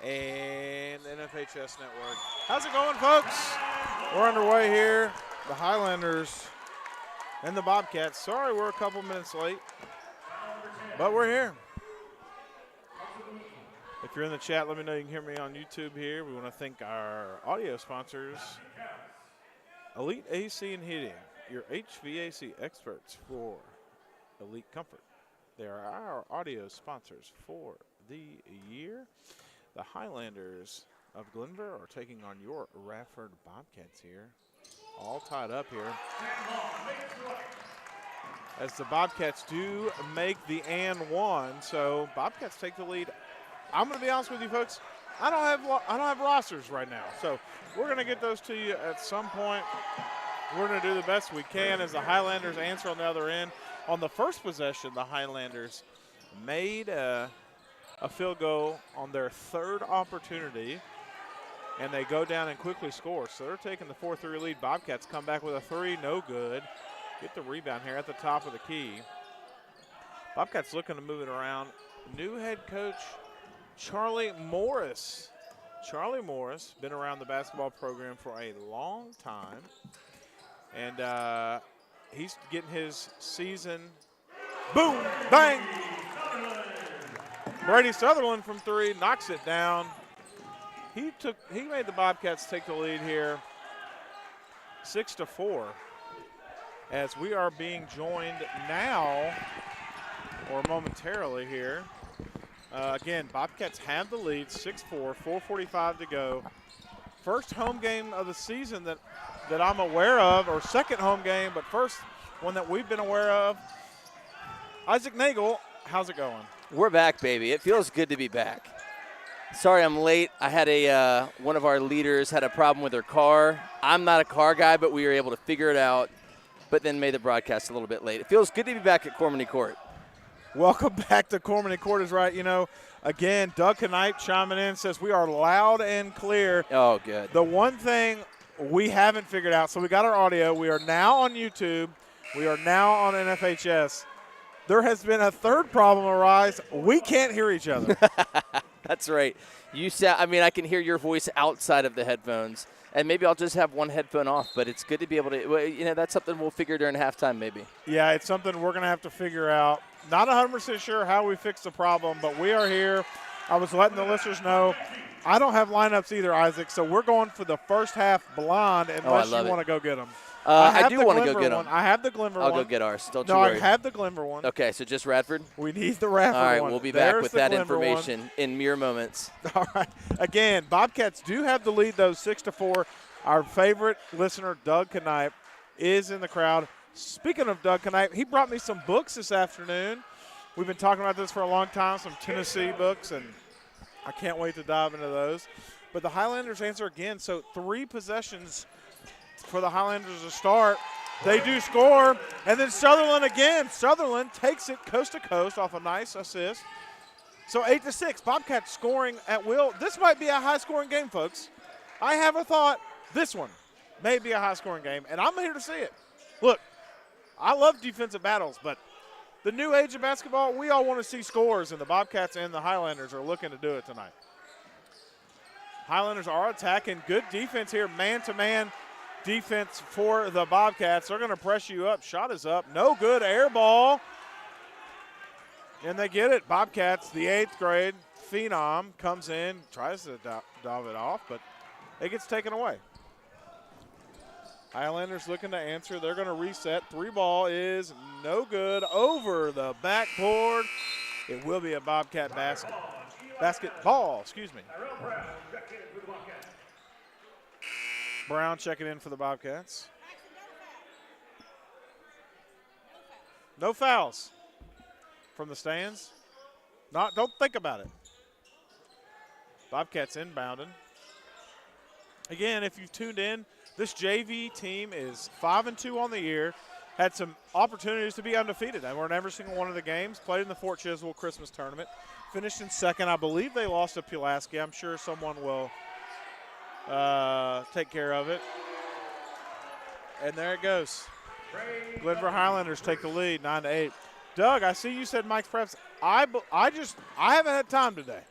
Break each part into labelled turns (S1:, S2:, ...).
S1: and NFHS Network. How's it going, folks? We're underway here. The Highlanders and the Bobcats. Sorry we're a couple minutes late, but we're here. If you're in the chat, let me know you can hear me on YouTube here. We want to thank our audio sponsors, Elite AC and Heating, your HVAC experts for elite comfort. They are our audio sponsors for the year. The Highlanders of Glenvar are taking on your Radford Bobcats here. All tied up here. As the Bobcats do make the and one, so Bobcats take the lead. I'm going to be honest with you, folks. I don't have rosters right now, so we're going to get those to you at some point. We're going to do the best we can as the Highlanders answer on the other end. On the first possession, the Highlanders made a field goal on their third opportunity, and they go down and quickly score. So they're taking the 4-3 lead. Bobcats come back with a three, no good. Get the rebound here at the top of the key. Bobcats looking to move it around. New head coach Charlie Morris. Charlie Morris, been around the basketball program for a long time. And he's getting his season. Boom, bang. Brady Sutherland from three, knocks it down. He made the Bobcats take the lead here 6-4. As we are being joined now, or momentarily here. Again, Bobcats have the lead, 6-4, 4:45 to go. First home game of the season that I'm aware of, or second home game, but first one that we've been aware of. Isaac Nagel, how's it going?
S2: We're back, baby. It feels good to be back. Sorry I'm late. I had one of our leaders had a problem with her car. I'm not a car guy, but we were able to figure it out, but then made the broadcast a little bit late. It feels good to be back at Cormany Court.
S1: Welcome back to Cormany Court is right. You know, again, Doug Knipe chiming in says we are loud and clear.
S2: Oh, good.
S1: The one thing we haven't figured out, so we got our audio. We are now on YouTube. We are now on NFHS. There has been a third problem arise. We can't hear each other.
S2: That's right. I can hear your voice outside of the headphones. And maybe I'll just have one headphone off, but it's good to be able to, that's something we'll figure during halftime maybe.
S1: Yeah, it's something we're going to have to figure out. Not 100% sure how we fix the problem, but we are here. I was letting the listeners know. I don't have lineups either, Isaac, so we're going for the first half blind unless you want to go get them.
S2: I do want to go get them.
S1: I have the Glenvar one.
S2: I'll go get ours. Don't you
S1: worry.
S2: worry.
S1: I have the Glenvar one.
S2: Okay, so just Radford?
S1: We need the Radford one.
S2: All right, we'll be back with that
S1: Glenvar
S2: information
S1: one.
S2: in mere moments.
S1: All right. Again, Bobcats do have the lead, though, 6-4. Our favorite listener, Doug Knipe, is in the crowd. Speaking of Doug Knipe, he brought me some books this afternoon. We've been talking about this for a long time, some Tennessee books, and I can't wait to dive into those. But the Highlanders answer again, so 3 possessions for the Highlanders to start. They do score, and then Sutherland again. Sutherland takes it coast to coast off a nice assist. So 8-6, Bobcats scoring at will. This might be a high-scoring game, folks. I have a thought. This one may be a high-scoring game, and I'm here to see it. Look, I love defensive battles, but the new age of basketball, we all want to see scores, and the Bobcats and the Highlanders are looking to do it tonight. Highlanders are attacking. Good defense here, man-to-man defense for the Bobcats. They're going to press you up. Shot is up. No good. Air ball. And they get it. Bobcats, the 8th grade phenom, comes in, tries to dive it off, but it gets taken away. Highlanders looking to answer. They're going to reset. 3 ball is no good. Over the backboard. It will be a Bobcat basketball, excuse me. Brown checking in for the Bobcats. No fouls from the stands. Don't think about it. Bobcats inbounding. Again, if you've tuned in, this JV team is 5-2 on the year. Had some opportunities to be undefeated. They were in every single one of the games. Played in the Fort Chiswell Christmas tournament. Finished in second. I believe they lost to Pulaski. I'm sure someone will take care of it. And there it goes. Glenvar Highlanders take the lead, 9-8. Doug, I see you said Mike's Preps. I haven't had time today.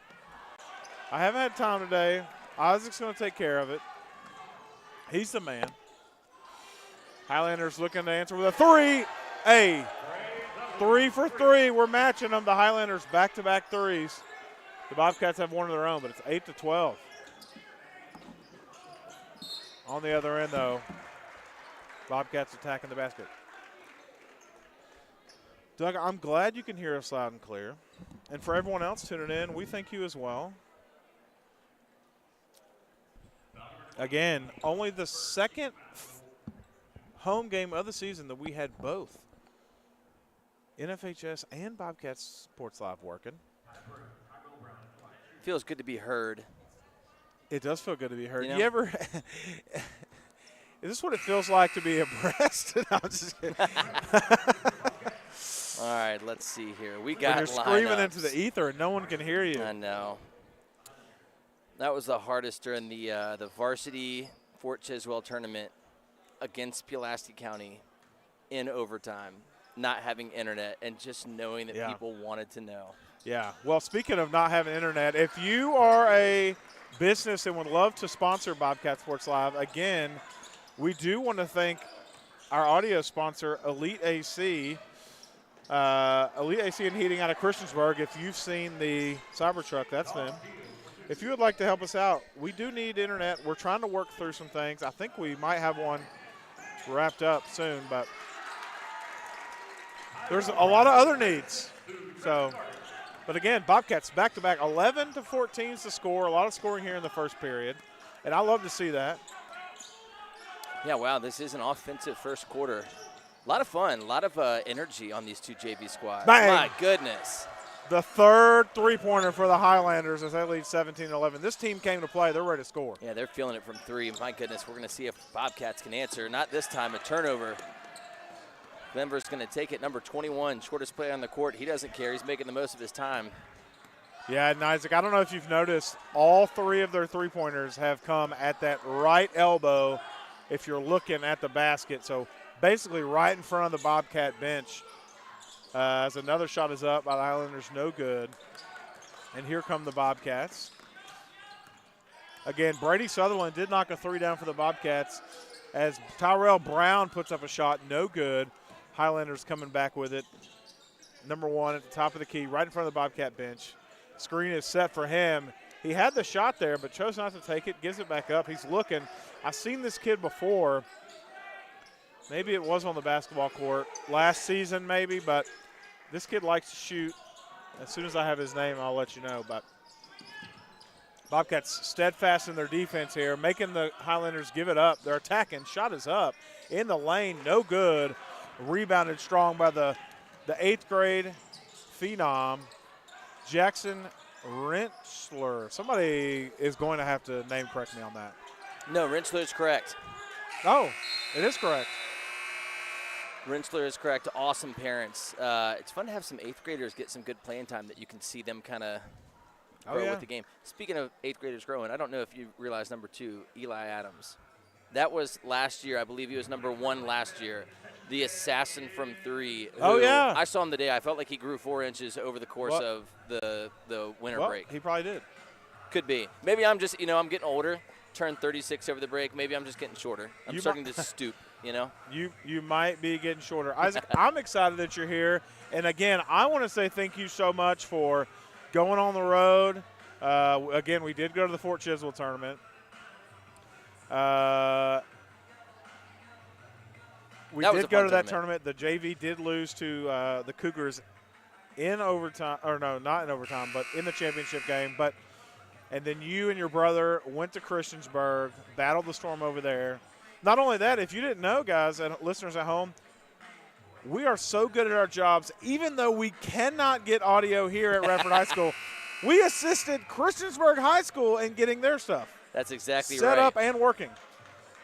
S1: I haven't had time today. Isaac's going to take care of it. He's the man. Highlanders looking to answer with a three. Hey, 3 for 3. We're matching them. The Highlanders back-to-back threes. The Bobcats have one of their own, but it's 8-12. On the other end, though, Bobcats attacking the basket. Doug, I'm glad you can hear us loud and clear. And for everyone else tuning in, we thank you as well. Again, only the second home game of the season that we had both NFHS and Bobcats Sports Live working.
S2: Feels good to be heard.
S1: It does feel good to be heard.
S2: You know?
S1: You ever is this what it feels like to be abreast? No, I'm just kidding.
S2: All right, let's see here. We
S1: When
S2: got
S1: you're screaming
S2: lineups.
S1: into the ether and no one can hear you.
S2: I know. That was the hardest during the varsity Fort Chiswell tournament against Pulaski County in overtime, not having internet and just knowing that people wanted to know.
S1: Yeah. Well, speaking of not having internet, if you are a business and would love to sponsor Bobcat Sports Live, again, we do want to thank our audio sponsor, Elite AC. Elite AC and Heating out of Christiansburg. If you've seen the Cybertruck, that's them. If you would like to help us out, we do need internet. We're trying to work through some things. I think we might have one wrapped up soon, but there's a lot of other needs. So, but again, Bobcats back-to-back, 11-14 is the score. A lot of scoring here in the first period, and I love to see that.
S2: Yeah, wow, this is an offensive first quarter. A lot of fun, a lot of energy on these two JV squads.
S1: Bang.
S2: My goodness.
S1: The third three-pointer for the Highlanders as they lead 17-11. This team came to play. They're ready to score.
S2: Yeah, they're feeling it from three. My goodness, we're going to see if Bobcats can answer. Not this time, a turnover. Glenvar's going to take it, number 21, shortest player on the court. He doesn't care. He's making the most of his time.
S1: Yeah, and Isaac, I don't know if you've noticed, all three of their three-pointers have come at that right elbow if you're looking at the basket. So basically right in front of the Bobcat bench. As another shot is up by the Highlanders, no good. And here come the Bobcats. Again, Brady Sutherland did knock a three down for the Bobcats as Tyrell Brown puts up a shot, no good. Highlanders coming back with it. Number one at the top of the key, right in front of the Bobcat bench. Screen is set for him. He had the shot there, but chose not to take it, gives it back up. He's looking. I've seen this kid before. Maybe it was on the basketball court last season maybe, but this kid likes to shoot. As soon as I have his name, I'll let you know. But Bobcats steadfast in their defense here, making the Highlanders give it up. They're attacking. Shot is up. In the lane, no good. Rebounded strong by the 8th grade phenom, Jackson Rentschler. Somebody is going to have to name correct me on that.
S2: No, Rentschler is correct.
S1: Oh, it is correct.
S2: Rentschler is correct. Awesome parents. It's fun to have some 8th graders get some good playing time that you can see them kind of grow with the game. Speaking of 8th graders growing, I don't know if you realize number 2, Eli Adams. That was last year. I believe he was number 1 last year. The assassin from 3.
S1: Oh, yeah.
S2: I saw him today. I felt like he grew 4 inches over the course of the winter break.
S1: He probably did.
S2: Could be. Maybe I'm just, I'm getting older. Turned 36 over the break. Maybe I'm just getting shorter. I'm starting to stoop,
S1: You might be getting shorter. Isaac, I'm excited that you're here. And, again, I want to say thank you so much for going on the road. Again, we did go to the Fort Chiswell tournament. We did go to that tournament. The JV did lose to the Cougars in overtime. Or, no, not in overtime, but in the championship game. And then you and your brother went to Christiansburg, battled the storm over there. Not only that, if you didn't know, guys and listeners at home, we are so good at our jobs, even though we cannot get audio here at Radford High School, we assisted Christiansburg High School in getting their stuff.
S2: That's exactly right.
S1: Set up and working.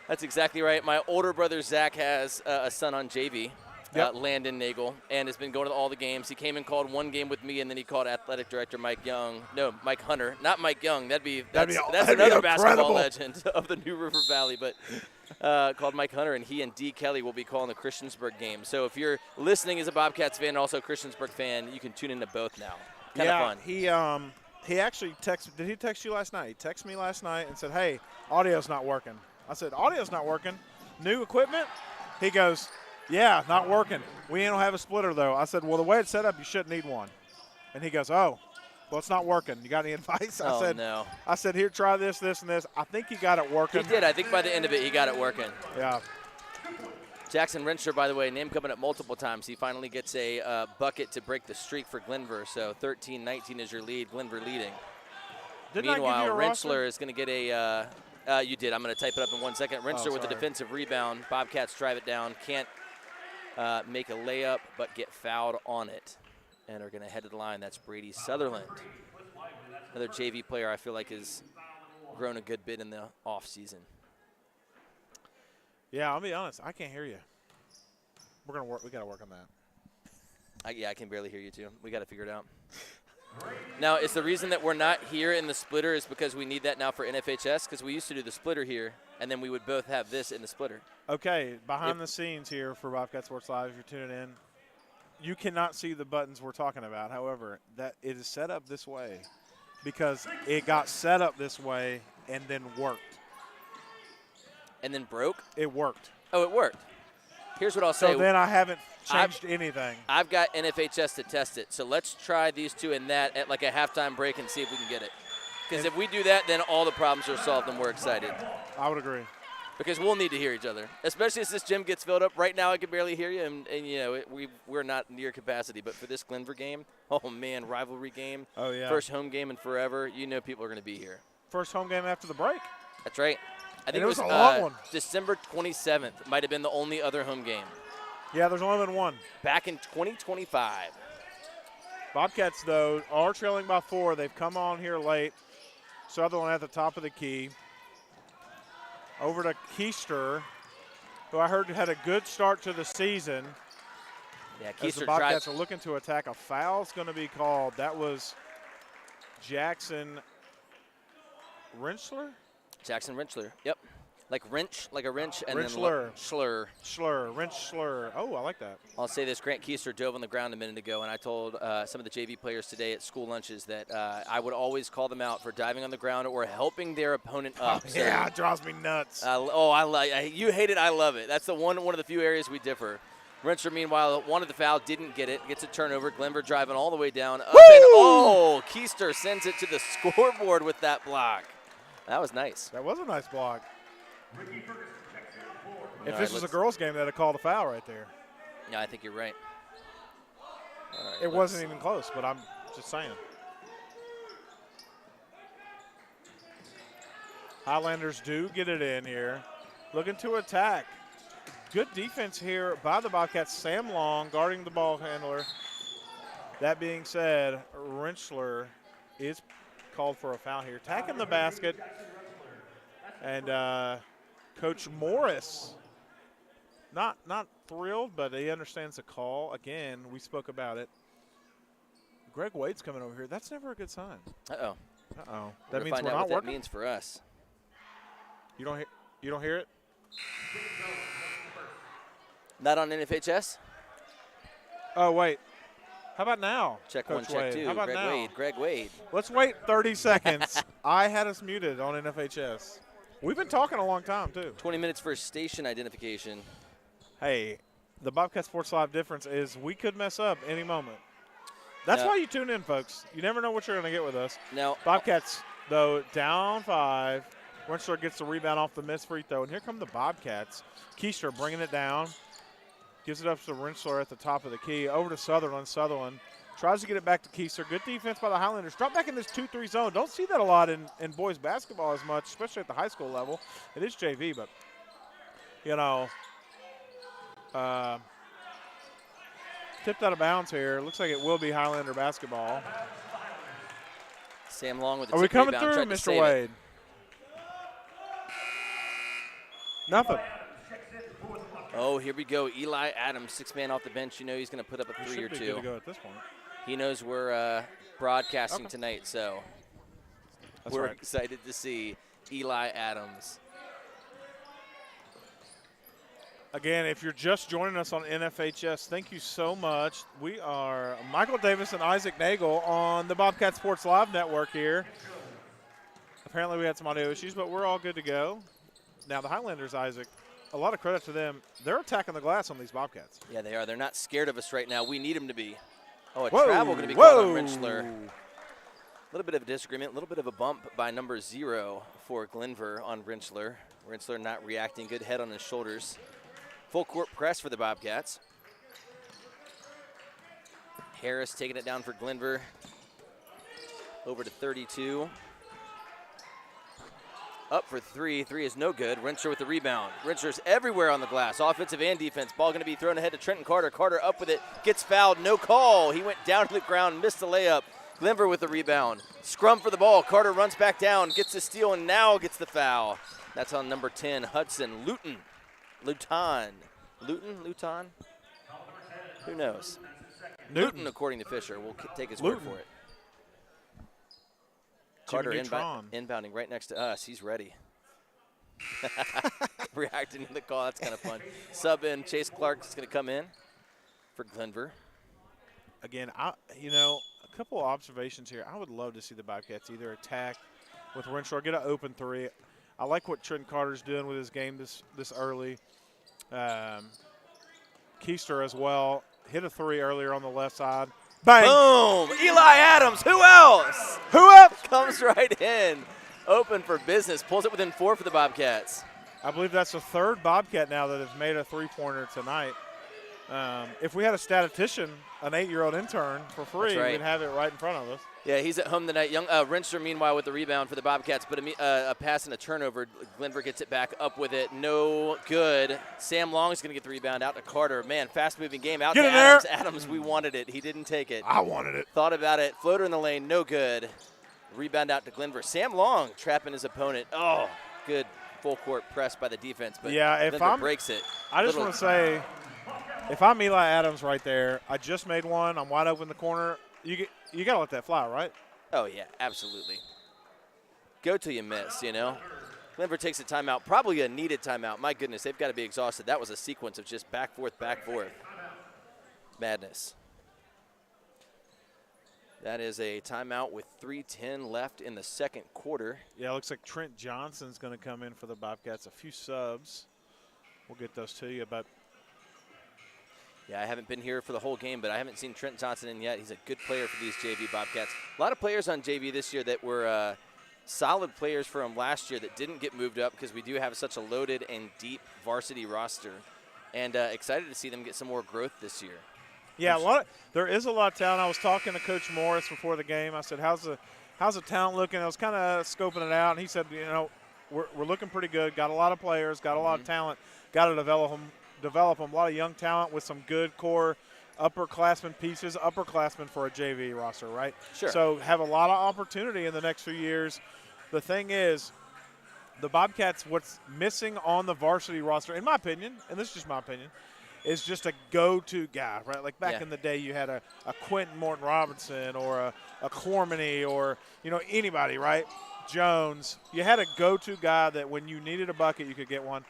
S2: That's exactly right. My older brother, Zach, has a son on JV. Landon Nagel, and has been going to all the games. He came and called one game with me, and then he called athletic director Mike Hunter. Not Mike Young. That's another basketball legend of the New River Valley, but called Mike Hunter, and he and D. Kelly will be calling the Christiansburg game. So if you're listening as a Bobcats fan and also a Christiansburg fan, you can tune into both now. Kind of fun.
S1: he actually did he text you last night? He texted me last night and said, hey, audio's not working. I said, audio's not working? New equipment? He goes, yeah, not working. We don't have a splitter, though. I said, well, the way it's set up, you shouldn't need one. And he goes, oh, well, it's not working. You got any advice?
S2: No.
S1: I said, here, try this, this, and this. I think he got it working.
S2: He did. I think by the end of it, he got it working.
S1: Yeah.
S2: Jackson Rensler, by the way, name coming up multiple times. He finally gets a bucket to break the streak for Glenvar. So 13-19 is your lead. Glenvar leading. Meanwhile, Rensler is going to get a you did. I'm going to type it up in 1 second. Rensler with a defensive rebound. Bobcats drive it down. Can't make a layup, but get fouled on it. And are going to head to the line. That's Brady Sutherland. Another JV player I feel like has grown a good bit in the offseason.
S1: Yeah, I'll be honest. I can't hear you. We're going to work. We got to work on that.
S2: Yeah, I can barely hear you too. We got to figure it out. Now, is the reason that we're not here in the splitter is because we need that now for NFHS? Because we used to do the splitter here, and then we would both have this in the splitter.
S1: Okay, behind the scenes here for Bobcat Sports Live, if you're tuning in, you cannot see the buttons we're talking about. However, that it is set up this way because it got set up this way and then worked.
S2: And then broke?
S1: It worked.
S2: Oh, it worked. Here's what I'll say.
S1: So then I haven't changed anything.
S2: I've got NFHS to test it. So let's try these two and that at like a halftime break and see if we can get it. Because if we do that, then all the problems are solved and we're excited.
S1: I would agree.
S2: Because we'll need to hear each other, especially as this gym gets filled up. Right now I can barely hear you, and you know, we're not near capacity. But for this Glenvar game, oh, man, rivalry game.
S1: Oh, yeah.
S2: First home game in forever. You know people are going to be here.
S1: First home game after the break.
S2: That's right. I think
S1: it was a long one.
S2: December 27th might have been the only other home game.
S1: Yeah, there's only been one.
S2: Back in 2025.
S1: Bobcats, though, are trailing by 4. They've come on here late. Sutherland at the top of the key. Over to Keister, who I heard had a good start to the season.
S2: Yeah,
S1: As the Bobcats are looking to attack. A foul's going to be called. That was Jackson Rensler?
S2: Jackson Rensler, yep. Like wrench, like a wrench, and
S1: Rensler.
S2: then Schlur.
S1: Rensler. Oh, I like that.
S2: I'll say this, Grant Keister dove on the ground a minute ago, and I told some of the JV players today at school lunches that I would always call them out for diving on the ground or helping their opponent up.
S1: Oh, yeah, it drives me nuts.
S2: You hate it, I love it. That's the one of the few areas we differ. Rensler, meanwhile, wanted the foul, didn't get it, gets a turnover. Glenvar driving all the way down. Up and, Keister sends it to the scoreboard with that block. That was nice.
S1: That was a nice block. If this was a girls' game, they'd have called a foul right there.
S2: Yeah, I think you're right.
S1: It wasn't even close, but I'm just saying. Highlanders do get it in here. Looking to attack. Good defense here by the Bobcats. Sam Long guarding the ball handler. That being said, Rensler is called for a foul here. Attacking the basket. And Coach Morris, not thrilled, but he understands the call. Again, we spoke about it. Greg Wade's coming over here. That's never a good sign.
S2: Uh-oh.
S1: Uh-oh. That means
S2: find
S1: we're
S2: out
S1: not
S2: what
S1: working?
S2: that means for us.
S1: You don't hear it?
S2: Not on NFHS?
S1: Oh, wait. How about now?
S2: Check
S1: Coach
S2: one, check
S1: Wade?
S2: two.
S1: How about
S2: Greg
S1: now?
S2: Wade. Greg Wade.
S1: Let's wait 30 seconds. I had us muted on NFHS. We've been talking a long time, too.
S2: 20 minutes for station identification.
S1: Hey, the Bobcat Sports Live difference is we could mess up any moment. That's why you tune in, folks. You never know what you're going to get with us.
S2: Now,
S1: Bobcats, though, down 5. Rensler gets the rebound off the missed free throw. And here come the Bobcats. Keister bringing it down. Gives it up to Rensler at the top of the key. Over to Sutherland. Sutherland tries to get it back to Keister. Good defense by the Highlanders. Drop back in this 2-3 zone. Don't see that a lot in boys basketball as much, especially at the high school level. It is JV, but, you know, tipped out of bounds here. Looks like it will be Highlander basketball.
S2: Sam Long with the
S1: Are we
S2: tip
S1: coming
S2: rebound,
S1: through, Mr. Wade? Nothing.
S2: Oh, here we go. Eli Adams, 6-man off the bench. You know he's going to put up a 3 or 2.
S1: Good to go at this point.
S2: He knows we're broadcasting tonight, so we're excited to see Eli Adams.
S1: Again, if you're just joining us on NFHS, thank you so much. We are Michael Davis and Isaac Nagel on the Bobcat Sports Live Network here. Apparently we had some audio issues, but we're all good to go. Now the Highlanders, Isaac, a lot of credit to them. They're attacking the glass on these Bobcats.
S2: Yeah, they are. They're not scared of us right now. We need them to be. Oh, a
S1: Whoa,
S2: travel going to be
S1: whoa.
S2: called on Rinchler. A little bit of a disagreement, a little bit of a bump by number 0 for Glenvar on Rinchler. Rinchler not reacting, good head on his shoulders. Full court press for the Bobcats. Harris taking it down for Glenvar. Over to 32. Up for 3. 3 is no good. Rinchler with the rebound. Rinchler's everywhere on the glass, offensive and defense. Ball going to be thrown ahead to Trenton Carter. Carter up with it, gets fouled, no call. He went down to the ground, missed the layup. Glenvar with the rebound. Scrum for the ball. Carter runs back down, gets the steal, and now gets the foul. That's on number 10, Hudson Luton. Luton? Who knows? Newton, according to Fisher. We'll take his word for it. Carter inbounding right next to us. He's ready. Reacting to the call. That's kind of fun. Sub in. Chase Clark is going to come in for Glenvar.
S1: Again, a couple of observations here. I would love to see the Bobcats either attack with Rinchler, get an open 3. I like what Trent Carter's doing with his game this early. Keister as well. Hit a 3 earlier on the left side. Bang!
S2: Boom! Eli Adams. Who else?
S1: Who else?
S2: Comes right in. Open for business. Pulls it within 4 for the Bobcats.
S1: I believe that's the 3rd Bobcat now that has made a 3-pointer tonight. If we had a statistician, an 8-year-old intern for free,
S2: right.
S1: we'd have it right in front of us.
S2: Yeah, he's at home tonight. Young Rinchler, meanwhile, with the rebound for the Bobcats, but a pass and a turnover. Glenvar gets it back up with it. No good. Sam Long is going to get the rebound out to Carter. Man, fast-moving game out
S1: get
S2: to
S1: in
S2: Adams.
S1: there.
S2: Adams, we wanted it. He didn't take it.
S1: I wanted it.
S2: Thought about it. Floater in the lane, no good. Rebound out to Glenvar. Sam Long trapping his opponent. Oh, good full-court press by the defense, but
S1: yeah,
S2: Glenvar breaks it.
S1: I just want to say, if I'm Eli Adams right there, I just made one. I'm wide open in the corner. You got to let that fly, right?
S2: Oh, yeah, absolutely. Go till you miss, Glenvar takes a timeout, probably a needed timeout. My goodness, they've got to be exhausted. That was a sequence of just back, forth. Madness. That is a timeout with 3:10 left in the second quarter.
S1: Yeah, it looks like Trent Johnson's going to come in for the Bobcats. A few subs. We'll get those to you, but
S2: yeah, I haven't been here for the whole game, but I haven't seen Trent Johnson in yet. He's a good player for these JV Bobcats. A lot of players on JV this year that were solid players from last year that didn't get moved up because we do have such a loaded and deep varsity roster. And excited to see them get some more growth this year.
S1: Yeah, there is a lot of talent. I was talking to Coach Morris before the game. I said, how's the talent looking? I was kind of scoping it out, and he said, we're looking pretty good. Got a lot of players, got a lot of talent. Got to develop them. A lot of young talent with some good core upperclassmen pieces, upperclassmen for a JV roster, right?
S2: Sure.
S1: So have a lot of opportunity in the next few years. The thing is, the Bobcats, what's missing on the varsity roster, in my opinion, and this is just my opinion, is just a go-to guy, right? Like back in the day, you had a Quentin Morton Robinson or a Cormany or, anybody, right? Jones. You had a go-to guy that when you needed a bucket, you could get one.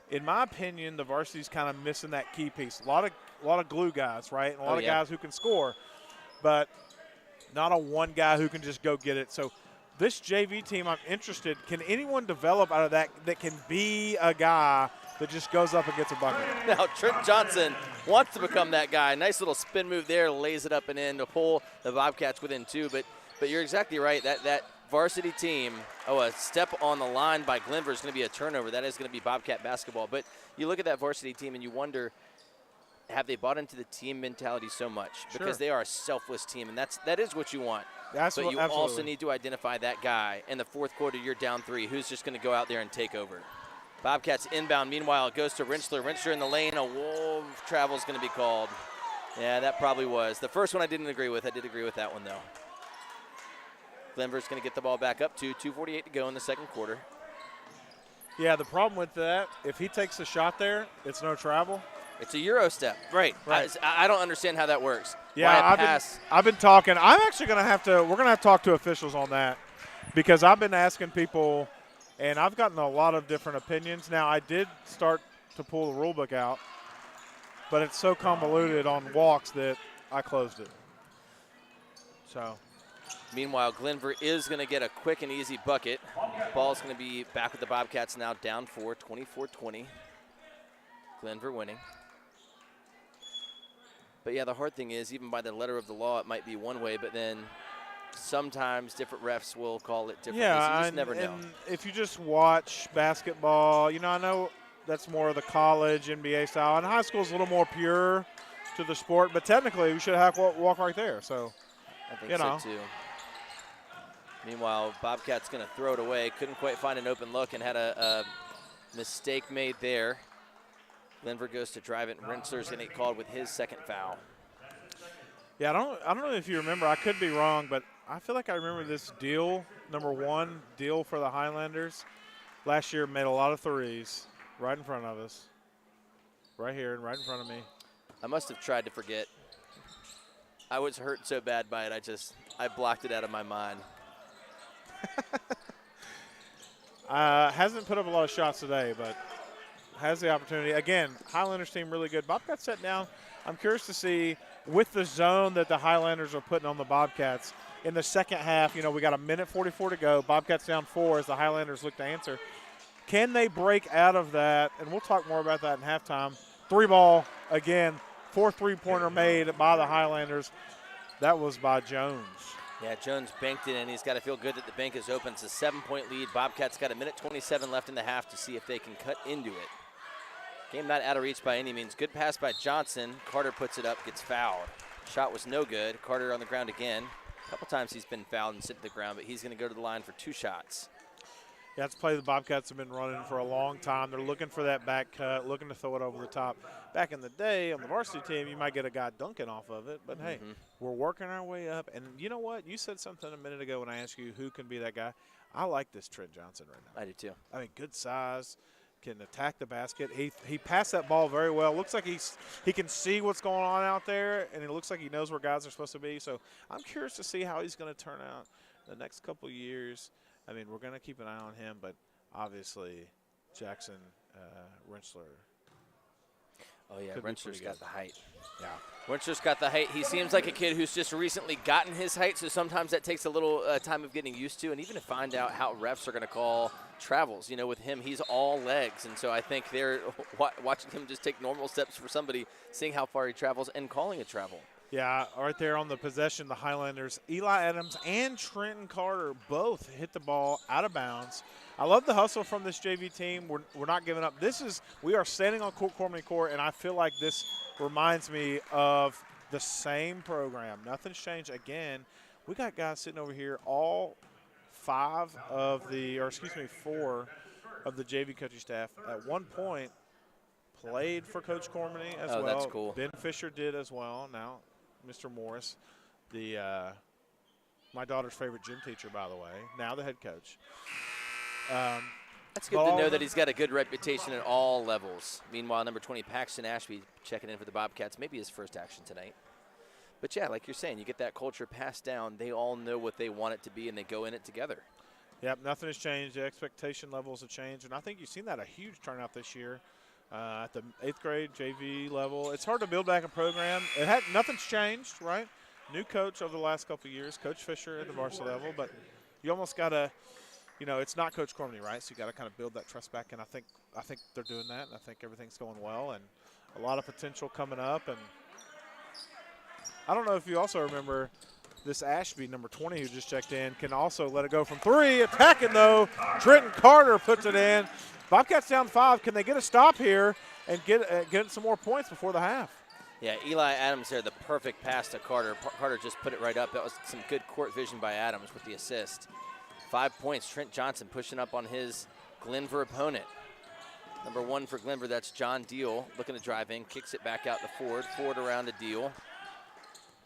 S1: In my opinion, the varsity's kind of missing that key piece. A lot of glue guys, right? And a lot of guys who can score, but not a one guy who can just go get it. So this JV team, I'm interested. Can anyone develop out of that can be a guy that just goes up and gets a bucket?
S2: Now, Trent Johnson wants to become that guy. Nice little spin move there, lays it up and in to pull the Bobcats within 2. But you're exactly right. That varsity team, a step on the line by Glenvar is going to be a turnover. That is going to be Bobcat basketball. But you look at that varsity team and you wonder, have they bought into the team mentality so much? Because they are a selfless team, and that is what you want. But you also need to identify that guy. In the fourth quarter, you're down 3. Who's just going to go out there and take over? Bobcats inbound. Meanwhile, it goes to Rinchler. Rinchler in the lane. A wolf travel is going to be called. Yeah, that probably was. The first one I didn't agree with. I did agree with that one, though. Glenvar's going to get the ball back up to 2:48 to go in the second quarter.
S1: Yeah, the problem with that, if he takes a shot there, it's no travel.
S2: It's a Euro step. Right. I don't understand how that works.
S1: Yeah, I've been talking. I'm actually going to have to – we're going to have to talk to officials on that because I've been asking people, and I've gotten a lot of different opinions. Now, I did start to pull the rule book out, but it's so convoluted on walks that I closed it. So.
S2: Meanwhile, Glenvar is going to get a quick and easy bucket. Ball's going to be back with the Bobcats now, down 4, 24-20. Glenvar winning. But yeah, the hard thing is, even by the letter of the law, it might be one way, but then sometimes different refs will call it differently, so you just never know.
S1: And if you just watch basketball, you know, I know that's more of the college, NBA style, and high school is a little more pure to the sport, but technically we should have walk right there. So,
S2: I think so too. Meanwhile, Bobcat's going to throw it away. Couldn't quite find an open look and had a mistake made there. Glenvar goes to drive it, and Rensler's going to get called with his second foul.
S1: Yeah, I don't know if you remember. I could be wrong, but I feel like I remember this deal, number 1 deal for the Highlanders. Last year made a lot of threes right in front of us, right here and right in front of me.
S2: I must have tried to forget. I was hurt so bad by it, I blocked it out of my mind.
S1: Hasn't put up a lot of shots today, but has the opportunity. Again, Highlanders team really good. Bobcats set down. I'm curious to see with the zone that the Highlanders are putting on the Bobcats in the second half. You know, we got a minute 44 to go. Bobcats down 4 as the Highlanders look to answer. Can they break out of that? And we'll talk more about that in halftime. 3-ball again. 4 3-pointer made by the Highlanders. That was by Jones.
S2: Yeah, Jones banked it in. He's got to feel good that the bank is open. It's a 7-point lead. Bobcats got a minute 27 left in the half to see if they can cut into it. Game not out of reach by any means. Good pass by Johnson. Carter puts it up, gets fouled. Shot was no good. Carter on the ground again. A couple times he's been fouled and sit to the ground, but he's going to go to the line for 2 shots.
S1: Yeah, that's a play the Bobcats have been running for a long time. They're looking for that back cut, looking to throw it over the top. Back in the day on the varsity team, you might get a guy dunking off of it, but hey, we're working our way up. And you know what? You said something a minute ago when I asked you who can be that guy. I like this Trent Johnson right now.
S2: I do too.
S1: I mean, good size, can attack the basket. He passed that ball very well. Looks like he can see what's going on out there, and it looks like he knows where guys are supposed to be. So I'm curious to see how he's going to turn out the next couple years. I mean, we're going to keep an eye on him, but obviously Jackson Rensler.
S2: Oh, yeah, Rensler's got the height.
S1: Yeah.
S2: Rensler's got the height. He seems like a kid who's just recently gotten his height, so sometimes that takes a little time of getting used to, and even to find out how refs are going to call travels. You know, with him, he's all legs, and so I think they're watching him just take normal steps for somebody, seeing how far he travels and calling a travel.
S1: Yeah, right there on the possession, the Highlanders, Eli Adams and Trenton Carter both hit the ball out of bounds. I love the hustle from this JV team. We're not giving up. We are standing on Cormany Court, and I feel like this reminds me of the same program. Nothing's changed. Again, we got guys sitting over here, all 4 of the JV coaching staff at one point played for Coach Cormany as well.
S2: Oh, that's cool.
S1: Ben Fisher did as well. Now, Mr. Morris, my daughter's favorite gym teacher, by the way, now the head coach.
S2: That's good to know that he's got a good reputation at all levels. Meanwhile, number 20, Paxton Ashby, checking in for the Bobcats. Maybe his first action tonight. But, yeah, like you're saying, you get that culture passed down. They all know what they want it to be, and they go in it together.
S1: Yep, nothing has changed. The expectation levels have changed. And I think you've seen that a huge turnout this year at the 8th grade JV level. It's hard to build back a program. Nothing's changed, right? New coach over the last couple of years, Coach Fisher at the varsity level. But you almost got to – it's not Coach Cormany, right? So you got to kind of build that trust back, and I think they're doing that, and I think everything's going well, and a lot of potential coming up. And I don't know if you also remember this Ashby, number 20, who just checked in, can also let it go from 3. Attacking though, Trenton Carter puts it in. Bobcats down 5. Can they get a stop here and get some more points before the half?
S2: Yeah, Eli Adams there, the perfect pass to Carter. Carter just put it right up. That was some good court vision by Adams with the assist. 5 points, Trent Johnson pushing up on his Glenvar opponent. Number 1 for Glenvar, that's John Deal, looking to drive in, kicks it back out to Ford. Ford around to Deal.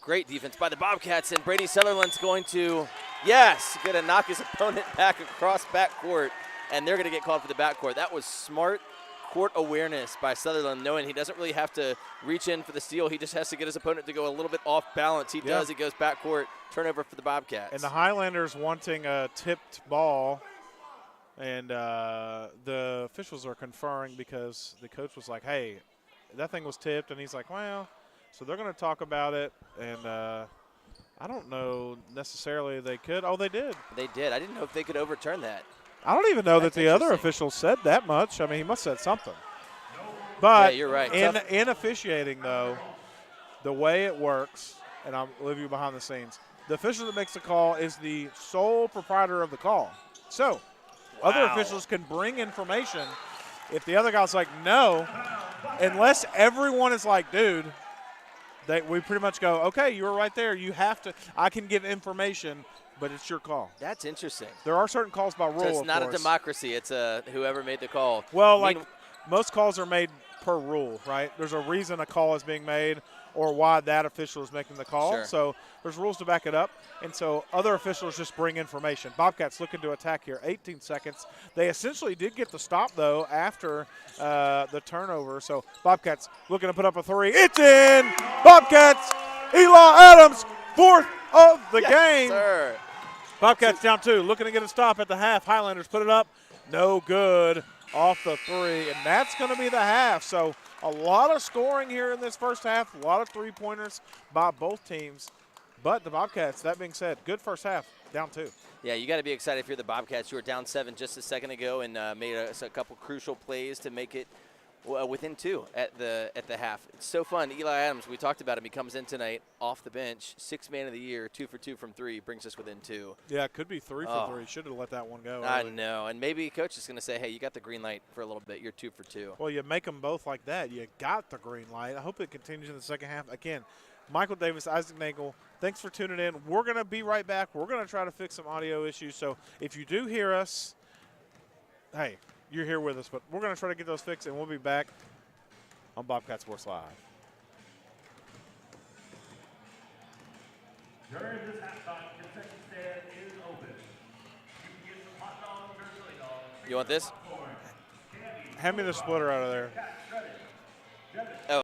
S2: Great defense by the Bobcats, and Brady Sutherland's going to, going to knock his opponent back across backcourt, and they're going to get called for the backcourt. That was smart court awareness by Sutherland, knowing he doesn't really have to reach in for the steal. He just has to get his opponent to go a little bit off balance. He does. He goes backcourt, turnover for the Bobcats.
S1: And the Highlanders wanting a tipped ball And the officials are conferring because the coach was like, hey, that thing was tipped. And he's like, well, so they're going to talk about it. And I don't know necessarily they could. Oh, they did.
S2: They did. I didn't know if they could overturn that.
S1: I don't even know
S2: That's
S1: that the other
S2: interesting.
S1: official said that much. I mean, he must have said something.
S2: Yeah,
S1: But
S2: you're right.
S1: in officiating, though, the way it works, and I'll leave you behind the scenes, the official that makes the call is the sole proprietor of the call. So other
S2: Wow.
S1: officials can bring information. If the other guy's like, no, unless everyone is like, dude, we pretty much go, okay, you were right there. You have to. I can give information, but it's your call.
S2: That's interesting.
S1: There are certain calls by rule.
S2: So it's not
S1: of
S2: a
S1: course.
S2: democracy. It's whoever made the call.
S1: Well, like most calls are made per rule, right? There's a reason a call is being made or why that official is making the call.
S2: Sure.
S1: So there's rules to back it up. And so other officials just bring information. Bobcats looking to attack here. 18 seconds. They essentially did get the stop, though, after the turnover. So Bobcats looking to put up a three. It's in! Bobcats! Eli Adams, fourth of the game.
S2: Sir.
S1: Bobcats down 2, looking to get a stop at the half. Highlanders put it up. No good off the 3, and that's going to be the half. So a lot of scoring here in this first half, a lot of three-pointers by both teams. But the Bobcats, that being said, good first half, down 2.
S2: Yeah, you got to be excited if you're the Bobcats. You were down 7 just a second ago and made a couple crucial plays to make it within 2 at the half. It's so fun. Eli Adams, we talked about him. He comes in tonight off the bench, 6th man of the year, 2 for 2 from 3, brings us within 2.
S1: Yeah, it could be 3 for 3. Should have let that one go.
S2: I know, and maybe coach is going to say, hey, you got the green light for a little bit. You're 2 for 2.
S1: Well, you make them both like that. You got the green light. I hope it continues in the second half. Again, Michael Davis, Isaac Nagel, thanks for tuning in. We're going to be right back. We're going to try to fix some audio issues. So if you do hear us, hey, you're here with us. But we're going to try to get those fixed, and we'll be back on Bobcat Sports Live.
S3: During this halftime, concession stand is open. You can get some hot dogs or chili dogs.
S2: You want this?
S3: Popcorn, candy,
S1: Hand me the splitter out of there.
S3: cat shredded, Devin,
S2: Oh.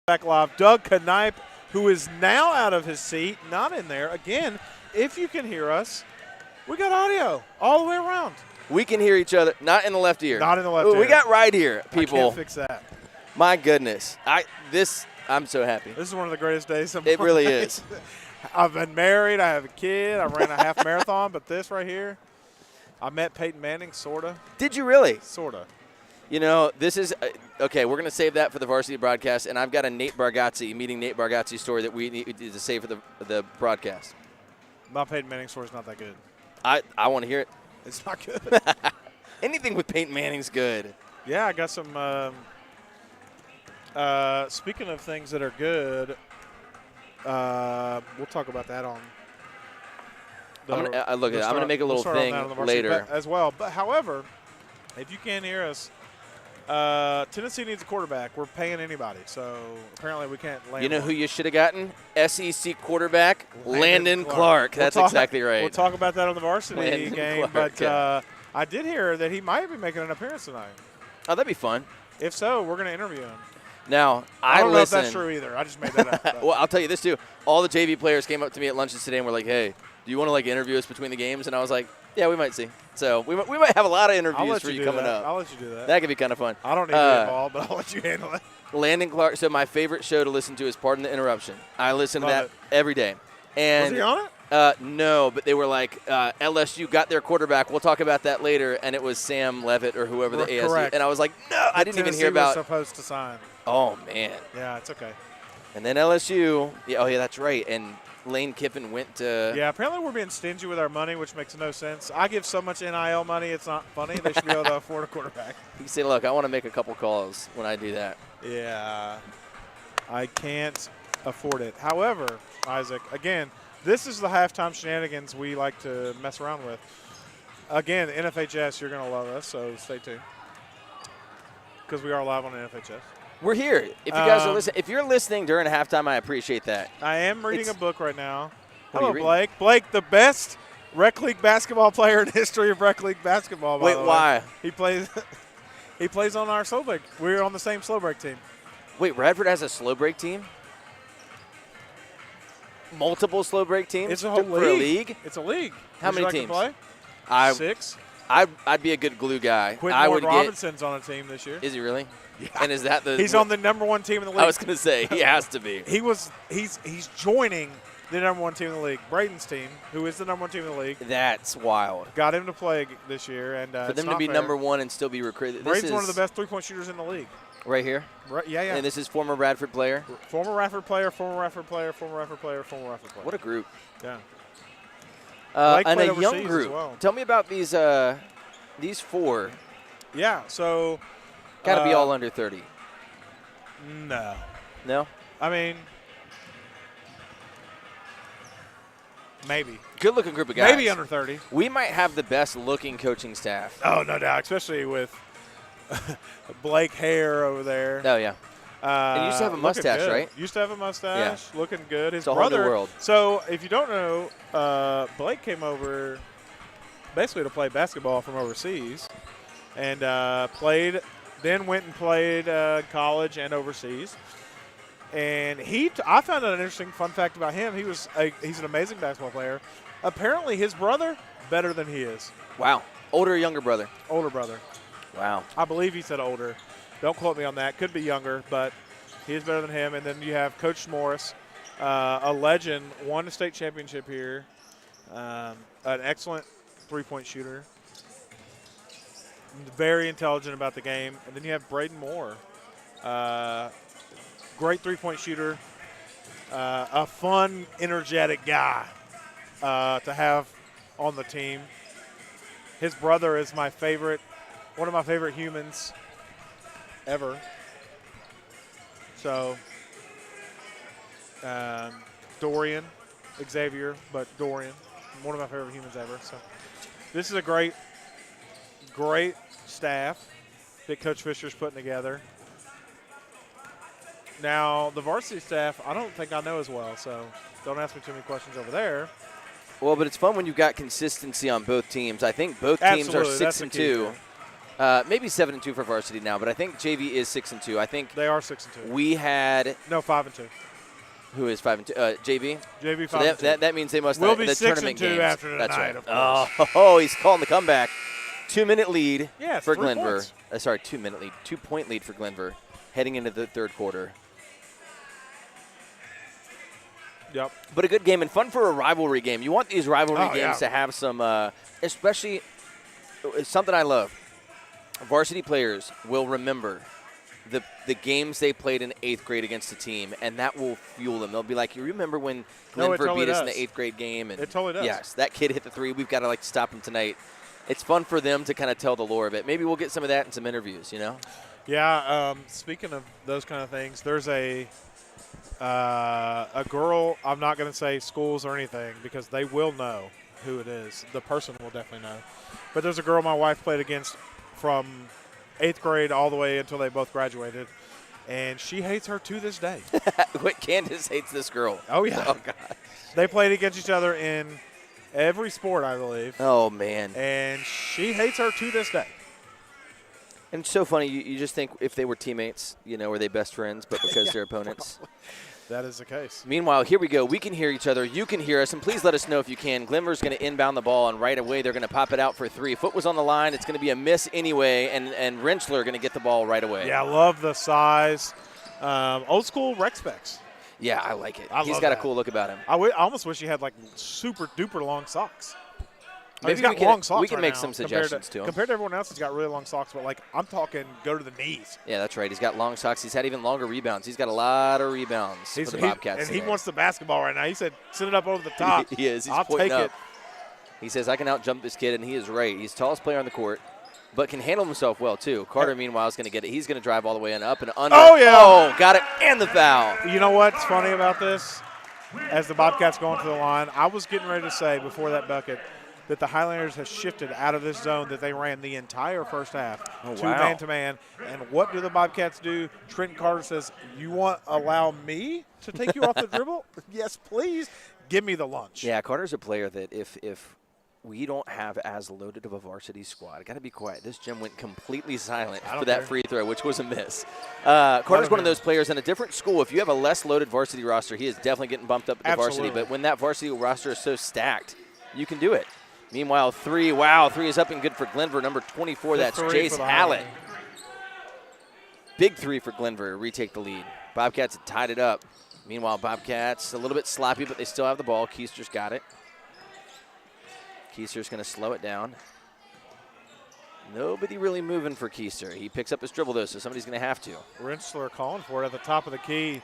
S1: Back live. Doug Knipe, who is now out of his seat, not in there. Again, if you can hear us, we got audio all the way around.
S2: We can hear each other, not in the left ear.
S1: Not in the left
S2: Ooh,
S1: ear.
S2: We got right ear, people.
S1: I can't fix that.
S2: My goodness. I'm so happy.
S1: This is one of the greatest days of my
S2: It really
S1: life.
S2: is.
S1: I've been married. I have a kid. I ran a half marathon, but this right here, I met Peyton Manning, sort of.
S2: Did you really?
S1: Sort of.
S2: You know, this is okay. We're going to save that for the varsity broadcast, and I've got a Nate Bargatze story that we need to save for the broadcast.
S1: My Peyton Manning story is not that good.
S2: I want to hear it.
S1: It's not good.
S2: Anything with Peyton Manning's good.
S1: Yeah, I got some. Speaking of things that are good, we'll talk about that on.
S2: I'm going to make a little thing later
S1: as well. But however, if you can't hear us, Tennessee needs a quarterback. We're paying anybody, so apparently we can't land.
S2: You know
S1: one.
S2: who you should have gotten? SEC quarterback Landon Clark. That's exactly right.
S1: We'll talk about that on the varsity
S2: Landon
S1: game.
S2: Clark,
S1: but I did hear that he might be making an appearance tonight.
S2: Oh, that'd be fun.
S1: If so, we're going to interview him.
S2: Now,
S1: I don't know if that's true either. I just made that up.
S2: Well, I'll tell you this, too. All the JV players came up to me at lunches today and were like, hey, do you want to, interview us between the games? And I was like, yeah, we might see. So we might have a lot of interviews for you coming up.
S1: I'll let you do that.
S2: That could be kind of fun.
S1: I don't need to be involved, but I'll let you handle it.
S2: Landon Clark. So my favorite show to listen to is Pardon the Interruption. I listen to
S1: Love
S2: that every day. And
S1: was he on it?
S2: No, but they were like, LSU got their quarterback. We'll talk about that later. And it was Sam Levitt or whoever the ASU.
S1: Correct.
S2: And I was like, no, I didn't even hear
S1: Tennessee was
S2: about.
S1: supposed to sign.
S2: Oh, man.
S1: Yeah, it's okay.
S2: And then LSU. Yeah, oh, yeah, that's right. And Lane Kiffin went to.
S1: Yeah, apparently we're being stingy with our money, which makes no sense. I give so much NIL money, it's not funny. They should be able to afford a quarterback.
S2: You say, look, I want to make a couple calls when I do that.
S1: Yeah, I can't afford it. However, Isaac, again, this is the halftime shenanigans we like to mess around with. Again, NFHS, you're going to love us, so stay tuned. Because we are live on NFHS.
S2: We're here. If you guys are listening, if you're listening during halftime, I appreciate that.
S1: I am reading a book right now.
S2: What are
S1: Hello,
S2: you
S1: Blake. Blake, the best rec league basketball player in the history of rec league basketball. By
S2: Wait,
S1: the way.
S2: why?
S1: He plays. He plays on our slow break. We're on the same slow break team.
S2: Wait, Radford has a slow break team? Multiple slow break teams?
S1: It's a whole
S2: for a league?
S1: It's a league.
S2: How
S1: Would you
S2: many
S1: like
S2: teams?
S1: To play? 6.
S2: I'd be a good glue guy.
S1: Quentin Ward Robinson's on a team this year.
S2: Is he really? Yeah. And is that the?
S1: He's on the #1 team in the league.
S2: I was going to say he has to be.
S1: He's joining the #1 team in the league, Braden's team, who is the #1 team in the league.
S2: That's wild.
S1: Got him to play this year, and
S2: for them to be
S1: fair.
S2: #1 and still be recruited.
S1: Braden's one of the best three-point shooters in the league.
S2: Right here.
S1: Right, yeah.
S2: And this is former Radford player.
S1: Former Radford player, former Radford player, former Radford player, former Radford player.
S2: What a group.
S1: Yeah.
S2: And a young group.
S1: Well.
S2: Tell me about these 4.
S1: Yeah. So.
S2: Got to be all under 30.
S1: No.
S2: No?
S1: I mean, maybe.
S2: Good-looking group of guys.
S1: Maybe under 30.
S2: We might have the best-looking coaching staff.
S1: Oh, no doubt, especially with Blake Hare over there.
S2: Oh, yeah. And used to have a mustache, right?
S1: Used to have a mustache. Yeah. Looking good. His
S2: it's a
S1: brother.
S2: whole new world.
S1: So, if you don't know, Blake came over basically to play basketball from overseas and played – then went and played college and overseas. And I found out an interesting fun fact about him. He's an amazing basketball player. Apparently his brother, better than he is.
S2: Wow. Older or younger brother?
S1: Older brother.
S2: Wow.
S1: I believe he said older. Don't quote me on that. Could be younger, but he is better than him. And then you have Coach Morris, a legend, won a state championship here, an excellent three-point shooter. Very intelligent about the game. And then you have Braden Moore. Great three-point shooter. A fun, energetic guy to have on the team. His brother is one of my favorite humans ever. So, Dorian, Xavier, but Dorian, one of my favorite humans ever. So, this is a great staff that Coach Fisher's putting together. Now, the varsity staff, I don't think I know as well, so don't ask me too many questions over there.
S2: Well, but it's fun when you've got consistency on both teams. I think both teams are 6-2. Maybe 7-2 for varsity now, but I think JV is 6-2. I think
S1: They are 6-2.
S2: we had
S1: No, 5-2.
S2: who is 5-2? JV.
S1: JV
S2: So
S1: 5-2.
S2: that means they must
S1: We'll
S2: have
S1: be
S2: the
S1: 6-2
S2: tournament games.
S1: after tonight,
S2: That's right.
S1: of course.
S2: Oh, he's calling the comeback. 2-minute lead
S1: Yeah, it's
S2: for
S1: 3
S2: Glenvar.
S1: points.
S2: Sorry, 2-minute lead. 2-point lead for Glenvar heading into the third quarter.
S1: Yep.
S2: But a good game and fun for a rivalry game. You want these rivalry games to have some, especially something I love. Varsity players will remember the games they played in 8th grade against a team, and that will fuel them. They'll be like, you remember when Glenvar
S1: totally
S2: beat us in
S1: does.
S2: the 8th grade game? And
S1: It totally does.
S2: Yes, that kid hit the 3. We've got to stop him tonight. It's fun for them to kind of tell the lore of it. Maybe we'll get some of that in some interviews, you know?
S1: Yeah, speaking of those kind of things, there's a girl, I'm not going to say schools or anything because they will know who it is. The person will definitely know. But there's a girl my wife played against from 8th grade all the way until they both graduated, and she hates her to this day.
S2: Wait, Candace hates this girl.
S1: Oh, yeah.
S2: Oh, God.
S1: They played against each other in every sport, I believe,
S2: Oh, man.
S1: and she hates her to this day.
S2: And it's so funny. You just think if they were teammates, were they best friends, but because they're opponents.
S1: That is the case.
S2: Meanwhile, here we go. We can hear each other. You can hear us. And please let us know if you can. Glenvar's going to inbound the ball, and right away they're going to pop it out for 3. Foot was on the line. It's going to be a miss anyway, and Rentschler going to get the ball right away.
S1: Yeah, I love the size. Old school rec specs.
S2: Yeah, I like it.
S1: I
S2: He's
S1: love
S2: got a
S1: that.
S2: cool look about him.
S1: I almost wish he had super duper long socks.
S2: Maybe
S1: He's got
S2: we can-
S1: long socks
S2: we can
S1: right
S2: make
S1: now
S2: some
S1: compared
S2: suggestions to him.
S1: Compared to everyone else, he's got really long socks, but I'm talking go to the knees.
S2: Yeah, that's right. He's got long socks. He's had even longer rebounds. He's got a lot of rebounds for the Bobcats.
S1: And he
S2: today.
S1: wants the basketball right now. He said, send it up over the top.
S2: He is. He's
S1: I'll
S2: pointing
S1: take
S2: up.
S1: it.
S2: He says, I can out-jump this kid, and he is right. He's the tallest player on the court, but can handle himself well, too. Carter, meanwhile, is going to get it. He's going to drive all the way and up and under.
S1: Oh, yeah.
S2: Oh, got it, and the foul.
S1: You know what's funny about this? As the Bobcats go into the line, I was getting ready to say before that bucket that the Highlanders have shifted out of this zone that they ran the entire first half to
S2: wow.
S1: man-to-man. And what do the Bobcats do? Trenton Carter says, you want to allow me to take you off the dribble? Yes, please. Give me the lunch.
S2: Yeah, Carter's a player that if we don't have as loaded of a varsity squad, I got to be quiet. This gym went completely silent for that free throw, which was a miss. Carter's one of those players in a different school. If you have a less loaded varsity roster, he is definitely getting bumped up at the varsity. But when that varsity roster is so stacked, you can do it. Meanwhile, 3, wow, 3 is up and good for Glenvar. Number 24, that's Jace Hallett. Big 3 for Glenvar, retake the lead. Bobcats had tied it up. Meanwhile, Bobcats a little bit sloppy, but they still have the ball. Keister's got it. Keister's going to slow it down. Nobody really moving for Keister. He picks up his dribble, though, so somebody's going to have to.
S1: Rentschler calling for it at the top of the key.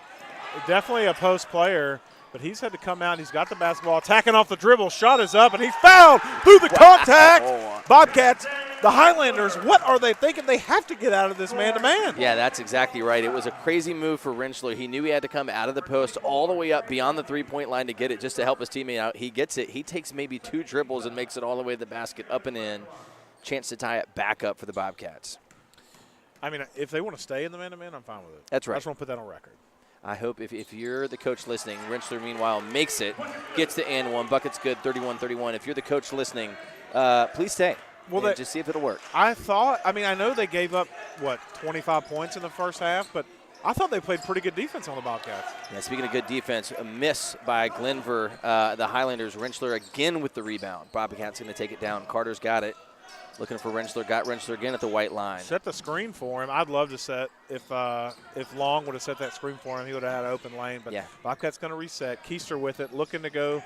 S1: Definitely a post player, but he's had to come out. He's got the basketball, attacking off the dribble. Shot is up, and he's fouled through the contact. Bobcats, the Highlanders, what are they thinking? They have to get out of this man-to-man.
S2: Yeah, that's exactly right. It was a crazy move for Rentschler. He knew he had to come out of the post all the way up beyond the three-point line to get it, just to help his teammate out. He gets it. He takes maybe 2 dribbles and makes it all the way to the basket, up and in. Chance to tie it back up for the Bobcats.
S1: I mean, if they want to stay in the man-to-man, I'm fine with it.
S2: That's right.
S1: I just want to put that on record.
S2: I hope if you're the coach listening, Rentschler, meanwhile, makes it, gets the and one. Bucket's good, 31-31. If you're the coach listening, please stay. Well, just see if it'll work.
S1: I know they gave up, 25 points in the first half, but I thought they played pretty good defense on the Bobcats.
S2: Yeah, speaking of good defense, a miss by Glenvar, the Highlanders. Rentschler again with the rebound. Bobcats going to take it down. Carter's got it. Looking for Rentschler. Got Rentschler again at the white line.
S1: Set the screen for him. I'd love to set if Long would have set that screen for him, he would have had an open lane. But yeah. Bobcats going to reset. Keister with it, looking to go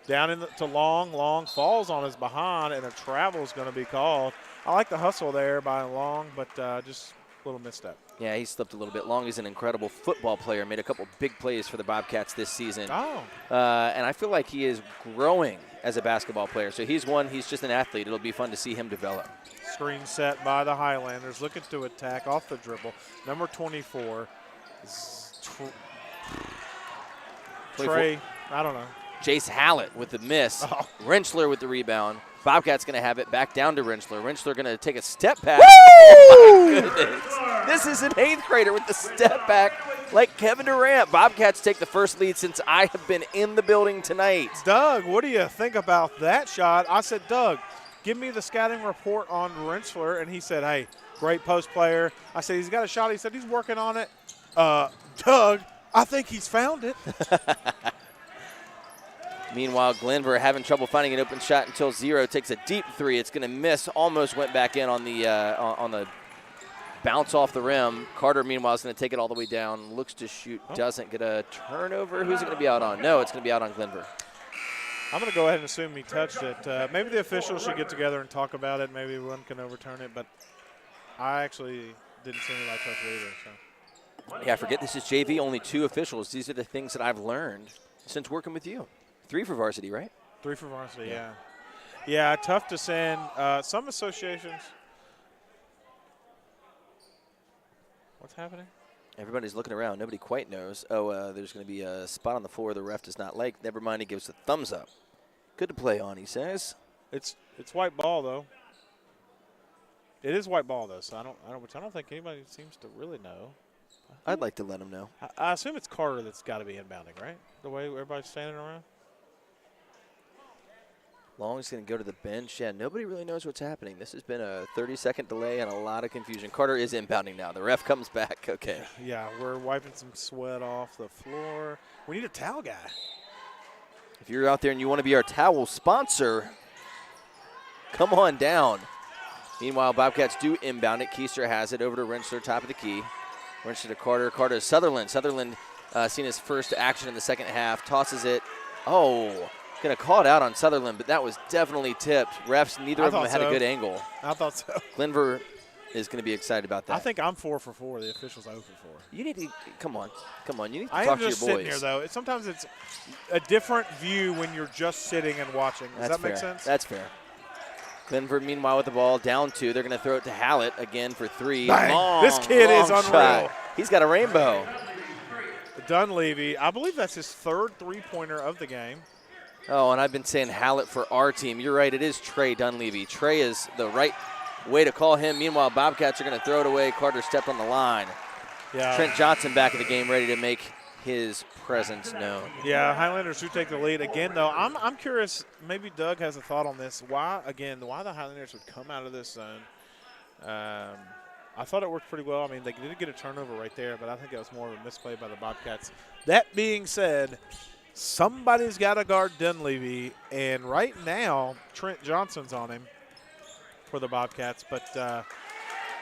S1: down to Long. Long falls on his behind, and a travel is going to be called. I like the hustle there by Long, but just a little misstep.
S2: Yeah, he slipped a little bit. Long is an incredible football player. Made a couple big plays for the Bobcats this season.
S1: Oh.
S2: And I feel like he is growing as a basketball player. So he's just an athlete. It'll be fun to see him develop.
S1: Screen set by the Highlanders, looking to attack off the dribble. Number 24 is Trey, I don't know.
S2: Jace Hallett with the miss.
S1: Oh.
S2: Rentschler with the rebound. Bobcats going to have it back down to Rentschler. Rentschler going to take a step back.
S1: Woo!
S2: Oh, my goodness. This is an 8th grader with the step back like Kevin Durant. Bobcats take the first lead since I have been in the building tonight.
S1: Doug, what do you think about that shot? I said, Doug, give me the scouting report on Rensler, and he said, hey, great post player. I said, he's got a shot. He said, he's working on it. Doug, I think he's found it.
S2: Meanwhile, Glenvar having trouble finding an open shot until Zero takes a deep three. It's going to miss. Almost went back in on the bounce off the rim. Carter, meanwhile, is going to take it all the way down. Looks to shoot. Doesn't get a turnover. Who's it going to be out on? No, it's going to be out on Glenvar.
S1: I'm going to go ahead and assume he touched it. Maybe the officials should get together and talk about it. Maybe one can overturn it, but I actually didn't see anybody touch it either. So.
S2: Yeah, forget this is JV, only 2 officials. These are the things that I've learned since working with you. 3 for varsity, right?
S1: 3 for varsity, yeah. Yeah, tough to send. Some associations. What's happening?
S2: Everybody's looking around. Nobody quite knows. Oh, there's going to be a spot on the floor the ref does not like. Never mind, he gives a thumbs up. Good to play on, he says.
S1: It's white ball, though. It is white ball, though, so I don't think anybody seems to really know.
S2: I'd like to let him know.
S1: I assume it's Carter that's got to be inbounding, right? The way everybody's standing around?
S2: Long is going to go to the bench. Yeah, nobody really knows what's happening. This has been a 30-second delay and a lot of confusion. Carter is inbounding now. The ref comes back. Okay.
S1: Yeah, we're wiping some sweat off the floor. We need a towel guy.
S2: If you're out there and you want to be our towel sponsor, come on down. Meanwhile, Bobcats do inbound it. Keister has it over to Rensler, top of the key. Rensler to Carter. Carter to Sutherland. Sutherland seen his first action in the second half. Tosses it. Oh, going to call it out on Sutherland, but that was definitely tipped. Refs, neither of them had a good angle.
S1: I thought so.
S2: Glenvar is going to be excited about that.
S1: I think I'm 4 for 4. The official's 0 for 4.
S2: You need to come on. You need to
S1: I
S2: talk
S1: am
S2: to your
S1: just
S2: boys.
S1: sitting here though. Sometimes it's a different view when you're just sitting and watching. Does that make sense?
S2: That's fair. Glenvar, meanwhile, with the ball down 2. They're going to throw it to Hallett again for 3.
S1: Bang. This kid is unreal.
S2: Shot. He's got a rainbow.
S1: Dunleavy, I believe that's his 3rd three-pointer of the game.
S2: Oh, and I've been saying Hallett for our team. You're right. It is Trey Dunleavy. Trey is the right way to call him. Meanwhile, Bobcats are going to throw it away. Carter stepped on the line.
S1: Yeah.
S2: Trent Johnson back in the game, ready to make his presence known.
S1: Yeah, Highlanders do take the lead again. Though I'm curious. Maybe Doug has a thought on this. Why the Highlanders would come out of this zone? I thought it worked pretty well. I mean, they did get a turnover right there, but I think it was more of a misplay by the Bobcats. That being said, somebody's got to guard Dunleavy, and right now Trent Johnson's on him for the Bobcats, but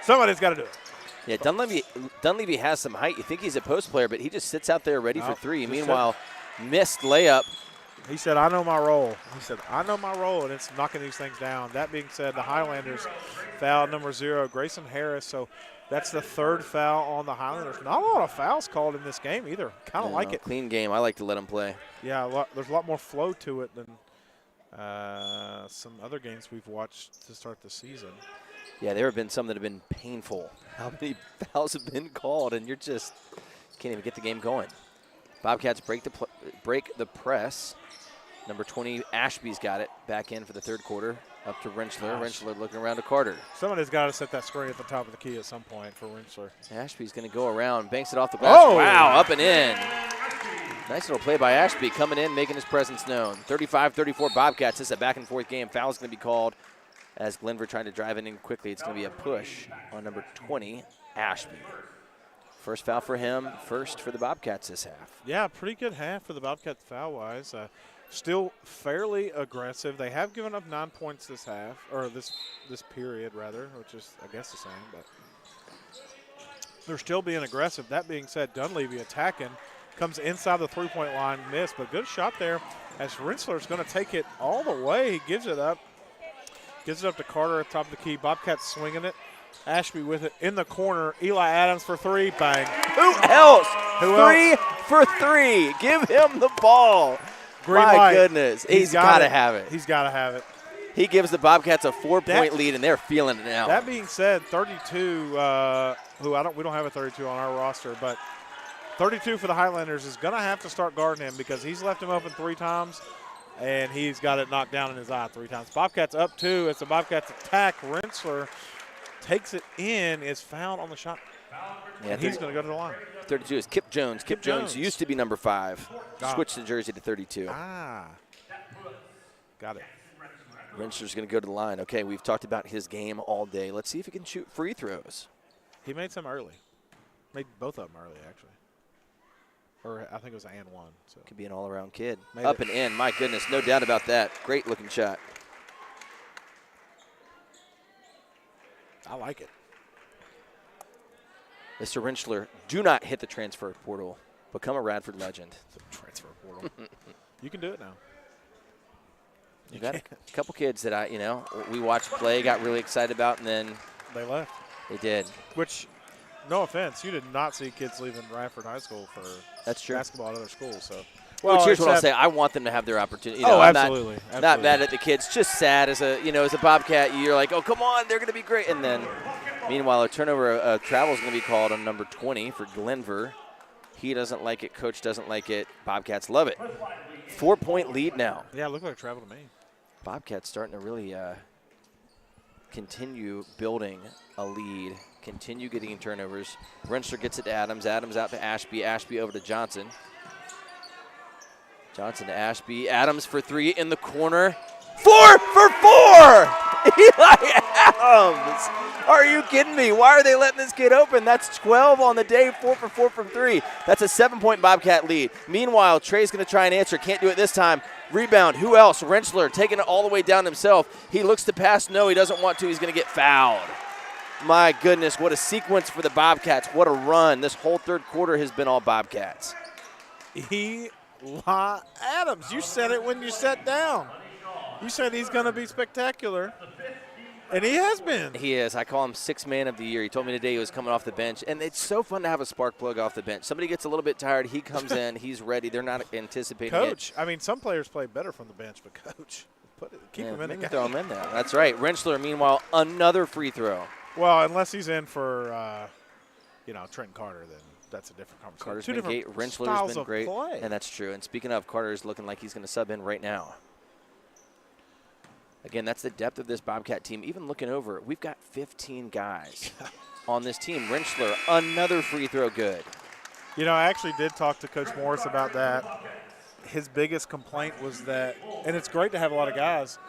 S1: somebody's got to do it.
S2: Yeah, Dunleavy has some height. You think he's a post player, but he just sits out there ready for 3. Meanwhile, missed layup.
S1: He said, I know my role. And it's knocking these things down. That being said, the Highlanders foul number 0, Grayson Harris. So that's the 3rd foul on the Highlanders. Not a lot of fouls called in this game either. Kind of like it.
S2: Clean game. I like to let him play.
S1: Yeah, there's a lot more flow to it than some other games we've watched to start the season.
S2: Yeah, there have been some that have been painful. How many fouls have been called, and you just can't even get the game going. Bobcats break the press. Number 20, Ashby's got it. Back in for the 3rd quarter. Up to Rensler. Rensler looking around to Carter.
S1: Somebody's got to set that screen at the top of the key at some point for Rensler.
S2: Ashby's going to go around, banks it off the glass. Oh! Wow, up and in. Nice little play by Ashby, coming in, making his presence known. 35-34 Bobcats. This is a back-and-forth game. Foul's going to be called as Glenvar trying to drive it in quickly. It's going to be a push on number 20, Ashby. First foul for him, first for the Bobcats this half.
S1: Yeah, pretty good half for the Bobcats foul-wise. Still fairly aggressive. They have given up 9 points this half, or this period rather, which is I guess the same, but they're still being aggressive. That being said, Dunleavy attacking, comes inside the 3-point line, missed, but good shot there as Rensler's going to take it all the way. He gives it up to Carter at the top of the key. Bobcats swinging it. Ashby with it in the corner. Eli Adams for 3, bang.
S2: Who else? 3 for 3. Give him the ball.
S1: Green
S2: My
S1: light.
S2: Goodness. He's got to have it.
S1: He's got to have it.
S2: He gives the Bobcats a 4-point lead, and they're feeling it now.
S1: That being said, 32, we don't have a 32 on our roster, but 32 for the Highlanders is going to have to start guarding him because he's left him open 3 times, and he's got it knocked down in his eye 3 times. Bobcats up 2. It's the Bobcats attack. Rensler takes it in, is fouled on the shot.
S2: Yeah,
S1: and he's going to go to the line.
S2: 32 is Kip Jones. Kip Jones used to be number 5. Switched the jersey to 32.
S1: Got it.
S2: Rensler's going to go to the line. Okay, we've talked about his game all day. Let's see if he can shoot free throws.
S1: He made some early. Made both of them early, actually. Or I think it was and one. So.
S2: Could be an all-around kid.
S1: Made
S2: Up
S1: it.
S2: and in, my goodness, no doubt about that. Great-looking shot.
S1: I like it.
S2: Mr. Rensler, do not hit the transfer portal. Become a Radford legend.
S1: Transfer portal. You can do it now.
S2: You got a couple kids that we watched play, got really excited about, and then
S1: They left.
S2: they did.
S1: Which, no offense, you did not see kids leaving Radford High School for
S2: That's true.
S1: basketball at other schools. So,
S2: Well, here's what I'll
S1: except-
S2: say. I want them to have their opportunity.
S1: I'm
S2: absolutely.
S1: absolutely.
S2: Not mad at the kids. Just sad as a Bobcat. You're like, oh, come on, they're going to be great. And then, meanwhile, a turnover travel is going to be called on number 20 for Glenvar. He doesn't like it. Coach doesn't like it. Bobcats love it. 4-point lead now.
S1: Yeah, it looked like travel to me.
S2: Bobcats starting to really continue building a lead, continue getting turnovers. Rensler gets it to Adams. Adams out to Ashby. Ashby over to Johnson. Johnson to Ashby. Adams for three in the corner. 4 for 4! Eli Adams! Are you kidding me? Why are they letting this kid open? That's 12 on the day, 4 for 4 from 3. That's a 7-point Bobcat lead. Meanwhile, Trey's going to try and answer. Can't do it this time. Rebound. Who else? Rensler taking it all the way down himself. He looks to pass. No, he doesn't want to. He's going to get fouled. My goodness, what a sequence for the Bobcats. What a run. This whole third quarter has been all Bobcats.
S1: Adams, you said it when you sat down. You said he's going to be spectacular, and he has been.
S2: He is. I call him sixth man of the year. He told me today he was coming off the bench, and it's so fun to have a spark plug off the bench. Somebody gets a little bit tired, he comes in, he's ready. They're not anticipating
S1: Coach,
S2: it.
S1: I mean, some players play better from the bench, but Coach, keep him in the game.
S2: Throw him in there. That's right. Rensler, meanwhile, another free throw.
S1: Well, unless he's in for, Trenton Carter, then that's a different conversation.
S2: Carter's
S1: Two
S2: been great.
S1: different
S2: Rensler's
S1: styles
S2: been
S1: of
S2: great,
S1: play.
S2: and that's true. And speaking of, Carter's looking like he's going to sub in right now. Again, that's the depth of this Bobcat team. Even looking over, we've got 15 guys on this team. Rensler, another free throw good.
S1: I actually did talk to Coach Morris about that. His biggest complaint was that, and it's great to have a lot of guys,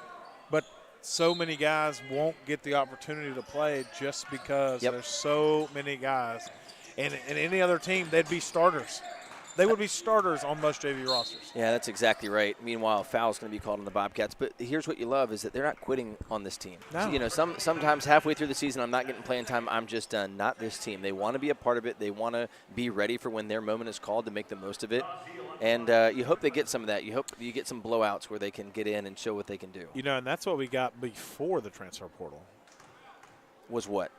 S1: but so many guys won't get the opportunity to play just because there's so many guys. And in any other team, they'd be starters. They would be starters on most JV rosters.
S2: Yeah, that's exactly right. Meanwhile, a foul's going to be called on the Bobcats. But here's what you love is that they're not quitting on this team.
S1: No.
S2: Sometimes halfway through the season, I'm not getting playing time. I'm just done. Not this team. They want to be a part of it. They want to be ready for when their moment is called to make the most of it. And you hope they get some of that. You hope you get some blowouts where they can get in and show what they can do.
S1: And that's what we got before the transfer portal.
S2: Was what?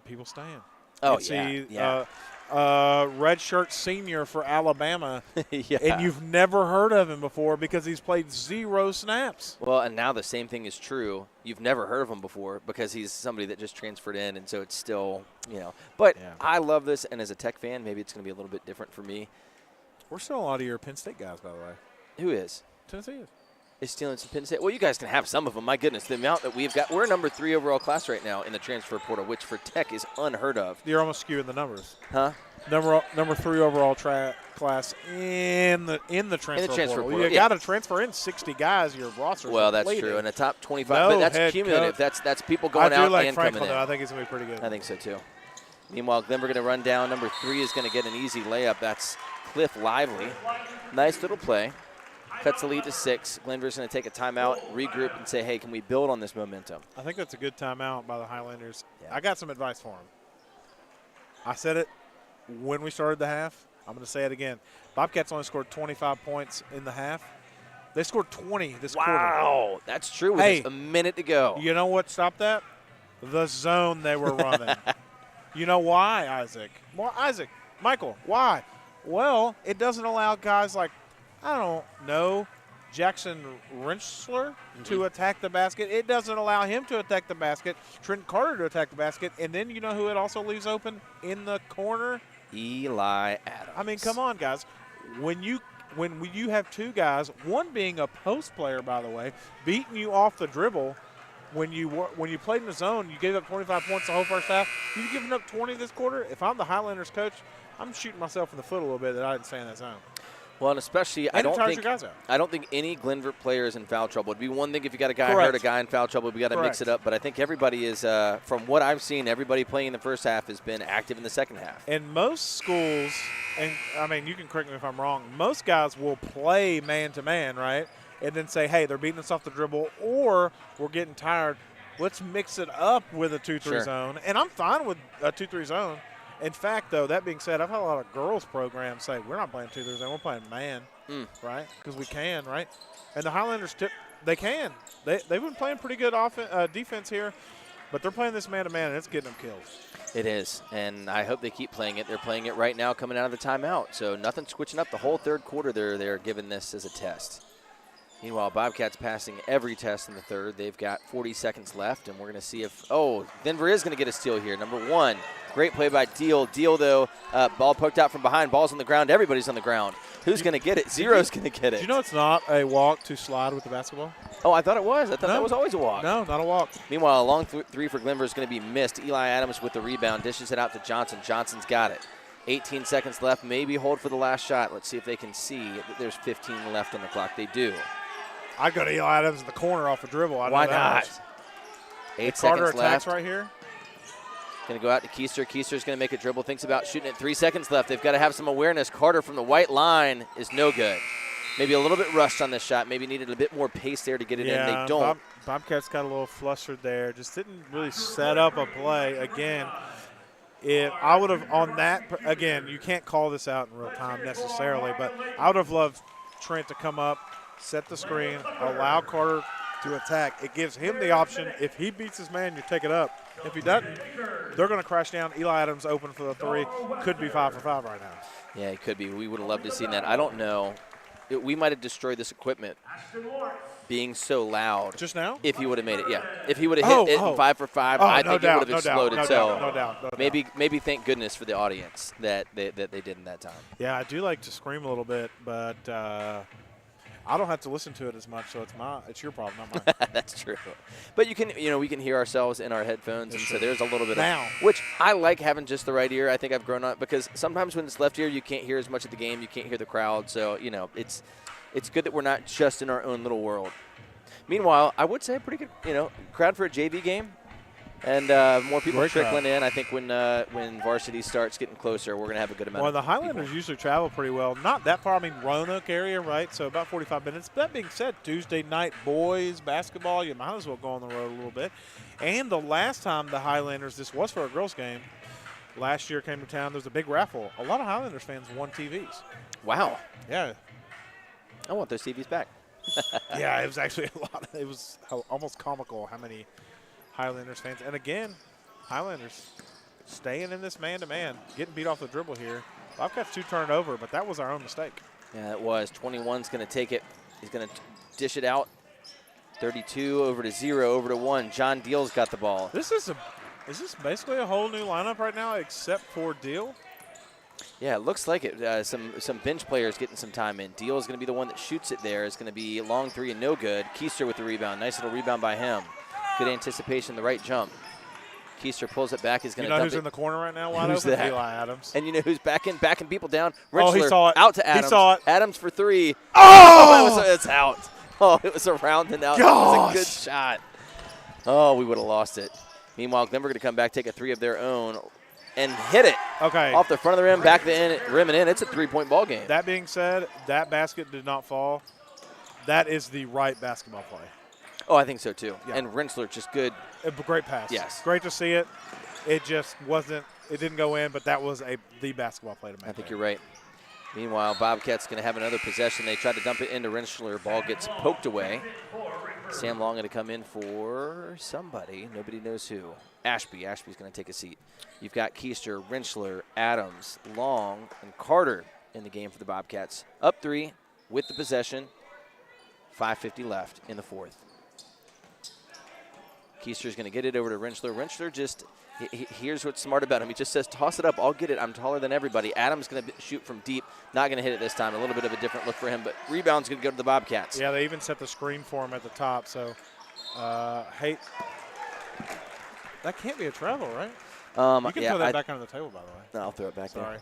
S1: People staying.
S2: Oh,
S1: yeah. Redshirt senior for Alabama,
S2: yeah.
S1: and you've never heard of him before because he's played 0 snaps.
S2: Well, and now the same thing is true. You've never heard of him before because he's somebody that just transferred in, and so it's still, But I love this, and as a Tech fan, maybe it's going to be a little bit different for me.
S1: We're still a lot of your Penn State guys, by the way.
S2: Who is?
S1: Tennessee is.
S2: Is stealing some Penn State. Well, you guys can have some of them. My goodness, the amount that we've got. We're number 3 overall class right now in the transfer portal, which for Tech is unheard of.
S1: You're almost skewing the numbers.
S2: Huh?
S1: Number 3 overall class in the transfer portal. You got to transfer in 60 guys. Your roster.
S2: Well, that's true. And a top 25, but that's cumulative.
S1: Coach.
S2: That's people going out and
S1: Franklin,
S2: coming in.
S1: I think he's going to be pretty good.
S2: I think so too. Meanwhile, Glenvar going to run down. Number 3 is going to get an easy layup. That's Cliff Lively. Nice little play. Cuts the lead to 6. Glenvar's going to take a timeout, regroup, and say, hey, can we build on this momentum?
S1: I think that's a good timeout by the Highlanders.
S2: Yeah.
S1: I got some advice for him. I said it when we started the half. I'm going to say it again. Bobcats only scored 25 points in the half. They scored 20 this quarter.
S2: Wow, that's true with just a minute to go.
S1: You know what stopped that? The zone they were running. You know why, Isaac? Michael, why? Well, it doesn't allow guys like, I don't know, Jackson Rensler to attack the basket. It doesn't allow him to attack the basket, Trent Carter to attack the basket, and then you know who it also leaves open in the corner?
S2: Eli Adams.
S1: I mean, come on, guys. When you have 2 guys, one being a post player, by the way, beating you off the dribble, when you played in the zone, you gave up 25 points the whole first half. You've given up 20 this quarter. If I'm the Highlanders coach, I'm shooting myself in the foot a little bit that I didn't stay in that zone.
S2: Well, and especially,
S1: And it tires your guys out.
S2: I don't think any Glenvar player is in foul trouble. It'd be one thing if you got a guy
S1: Correct.
S2: hurt, a guy in foul trouble. We got to mix it up. But I think everybody is, from what I've seen, everybody playing in the first half has been active in the second half.
S1: And most schools, and I mean, you can correct me if I'm wrong, most guys will play man-to-man, right? And then say, hey, they're beating us off the dribble, or we're getting tired. Let's mix it up with a 2-3 zone. And I'm fine with a 2-3 zone. In fact, though, that being said, I've had a lot of girls programs say, we're not playing 2-3 zone, we're playing man, right? Because we can, right? And the Highlanders, they can. They've been playing pretty good defense here, but they're playing this man-to-man, and it's getting them kills.
S2: It is, and I hope they keep playing it. They're playing it right now coming out of the timeout, so nothing switching up. The whole third quarter, they're giving this as a test. Meanwhile, Bobcats passing every test in the third. They've got 40 seconds left, and we're going to see if – oh, Denver is going to get a steal here. Number 1, great play by Deal. Deal, though, ball poked out from behind. Ball's on the ground. Everybody's on the ground. Who's going to get it? Zero's going to get it.
S1: Do you know it's not a walk to slide with the basketball?
S2: Oh, I thought it was. I thought that was always a walk.
S1: No, not a walk.
S2: Meanwhile, a long three for Glenvar is going to be missed. Eli Adams with the rebound. Dishes it out to Johnson. Johnson's got it. 18 seconds left. Maybe hold for the last shot. Let's see if they can see that there's 15 left on the clock. They do.
S1: I'd go to Eli Adams in the corner off a dribble.
S2: Why not? 8
S1: Carter
S2: seconds
S1: attacks
S2: left.
S1: right here.
S2: Going to go out to Keister. Keister's going to make a dribble. Thinks about shooting it. 3 seconds left. They've got to have some awareness. Carter from the white line is no good. Maybe a little bit rushed on this shot. Maybe needed a bit more pace there to get it in. They don't.
S1: Bobcats got a little flustered there. Just didn't really set up a play. Again, if I would have on that, again, you can't call this out in real time necessarily, but I would have loved Trent to come up, set the screen, allow Carter to attack. It gives him the option. If he beats his man, you take it up. If he doesn't, they're going to crash down. Eli Adams open for the 3. Could be 5 for 5 right now.
S2: Yeah, it could be. We would have loved to have seen that. I don't know. We might have destroyed this equipment being so loud.
S1: Just now?
S2: If he would have made it, yeah. If he would have hit it in 5 for 5, I think it would have exploded.
S1: No doubt.
S2: Maybe thank goodness for the audience that they did in that time.
S1: Yeah, I do like to scream a little bit, but I don't have to listen to it as much, so it's your problem, not mine.
S2: That's true. But we can hear ourselves in our headphones, and so there's a little bit
S1: now.
S2: Which I like having just the right ear. I think I've grown up because sometimes when it's left ear, you can't hear as much of the game. You can't hear the crowd. So, it's good that we're not just in our own little world. Meanwhile, I would say a pretty good, crowd for a JV game. And more people trickling in. I think when varsity starts getting closer, we're going to have a good amount of
S1: the Highlanders usually travel pretty well. Not that far. I mean, Roanoke area, right? So about 45 minutes. That being said, Tuesday night boys basketball, you might as well go on the road a little bit. And the last time the Highlanders, this was for a girls' game, last year came to town, there was a big raffle. A lot of Highlanders fans won TVs.
S2: Wow.
S1: Yeah.
S2: I want those TVs back.
S1: Yeah, it was actually a lot. It was almost comical how many Highlanders fans. And again, Highlanders staying in this man-to-man, getting beat off the dribble here. Bobcats 2 turned over, but that was our own mistake.
S2: Yeah, it was. 21's going to take it. He's going to dish it out. 32 over to 0, over to 1. John Deal's got the ball.
S1: Is this basically a whole new lineup right now except for Deal?
S2: Yeah, it looks like it. Some bench players getting some time in. Deal is going to be the one that shoots it there. It's going to be a long 3 and no good. Keister with the rebound. Nice little rebound by him. Good anticipation, the right jump. Keister pulls it back. He's going to dump it.
S1: Who's in the corner right now wide
S2: Who's
S1: open?
S2: that?
S1: Eli Adams.
S2: And you know who's backing people down?
S1: Oh, he
S2: Richler
S1: saw it.
S2: out to Adams.
S1: He saw it.
S2: Adams for 3.
S1: Oh!
S2: It's out. Oh, it was around and out.
S1: Gosh.
S2: It was a good shot. Oh, we would have lost it. Meanwhile, Glenvar going to come back, take a 3 of their own, and hit it.
S1: Okay.
S2: Off the front of the rim, back the rim and in. It's a 3-point ball game.
S1: That being said, that basket did not fall. That is the right basketball play.
S2: Oh, I think so too.
S1: Yeah.
S2: And Rensler just good.
S1: A great pass.
S2: Yes.
S1: Great to see it. It just wasn't. It didn't go in, but that was the basketball play to make.
S2: I think you're right. Meanwhile, Bobcats going to have another possession. They tried to dump it into Rensler. Ball gets poked away. Sam Long going to come in for somebody. Nobody knows who. Ashby. Ashby's going to take a seat. You've got Keister, Rensler, Adams, Long, and Carter in the game for the Bobcats. Up 3 with the possession. 5:50 left in the fourth. Keister's going to get it over to Rensler. Rensler just, here's what's smart about him. He just says, toss it up, I'll get it. I'm taller than everybody. Adams going to shoot from deep. Not going to hit it this time. A little bit of a different look for him, but rebound's going to go to the Bobcats.
S1: Yeah, they even set the screen for him at the top. So, that can't be a travel, right? You can throw that back under the table, by the way.
S2: No, I'll throw it back
S1: Sorry.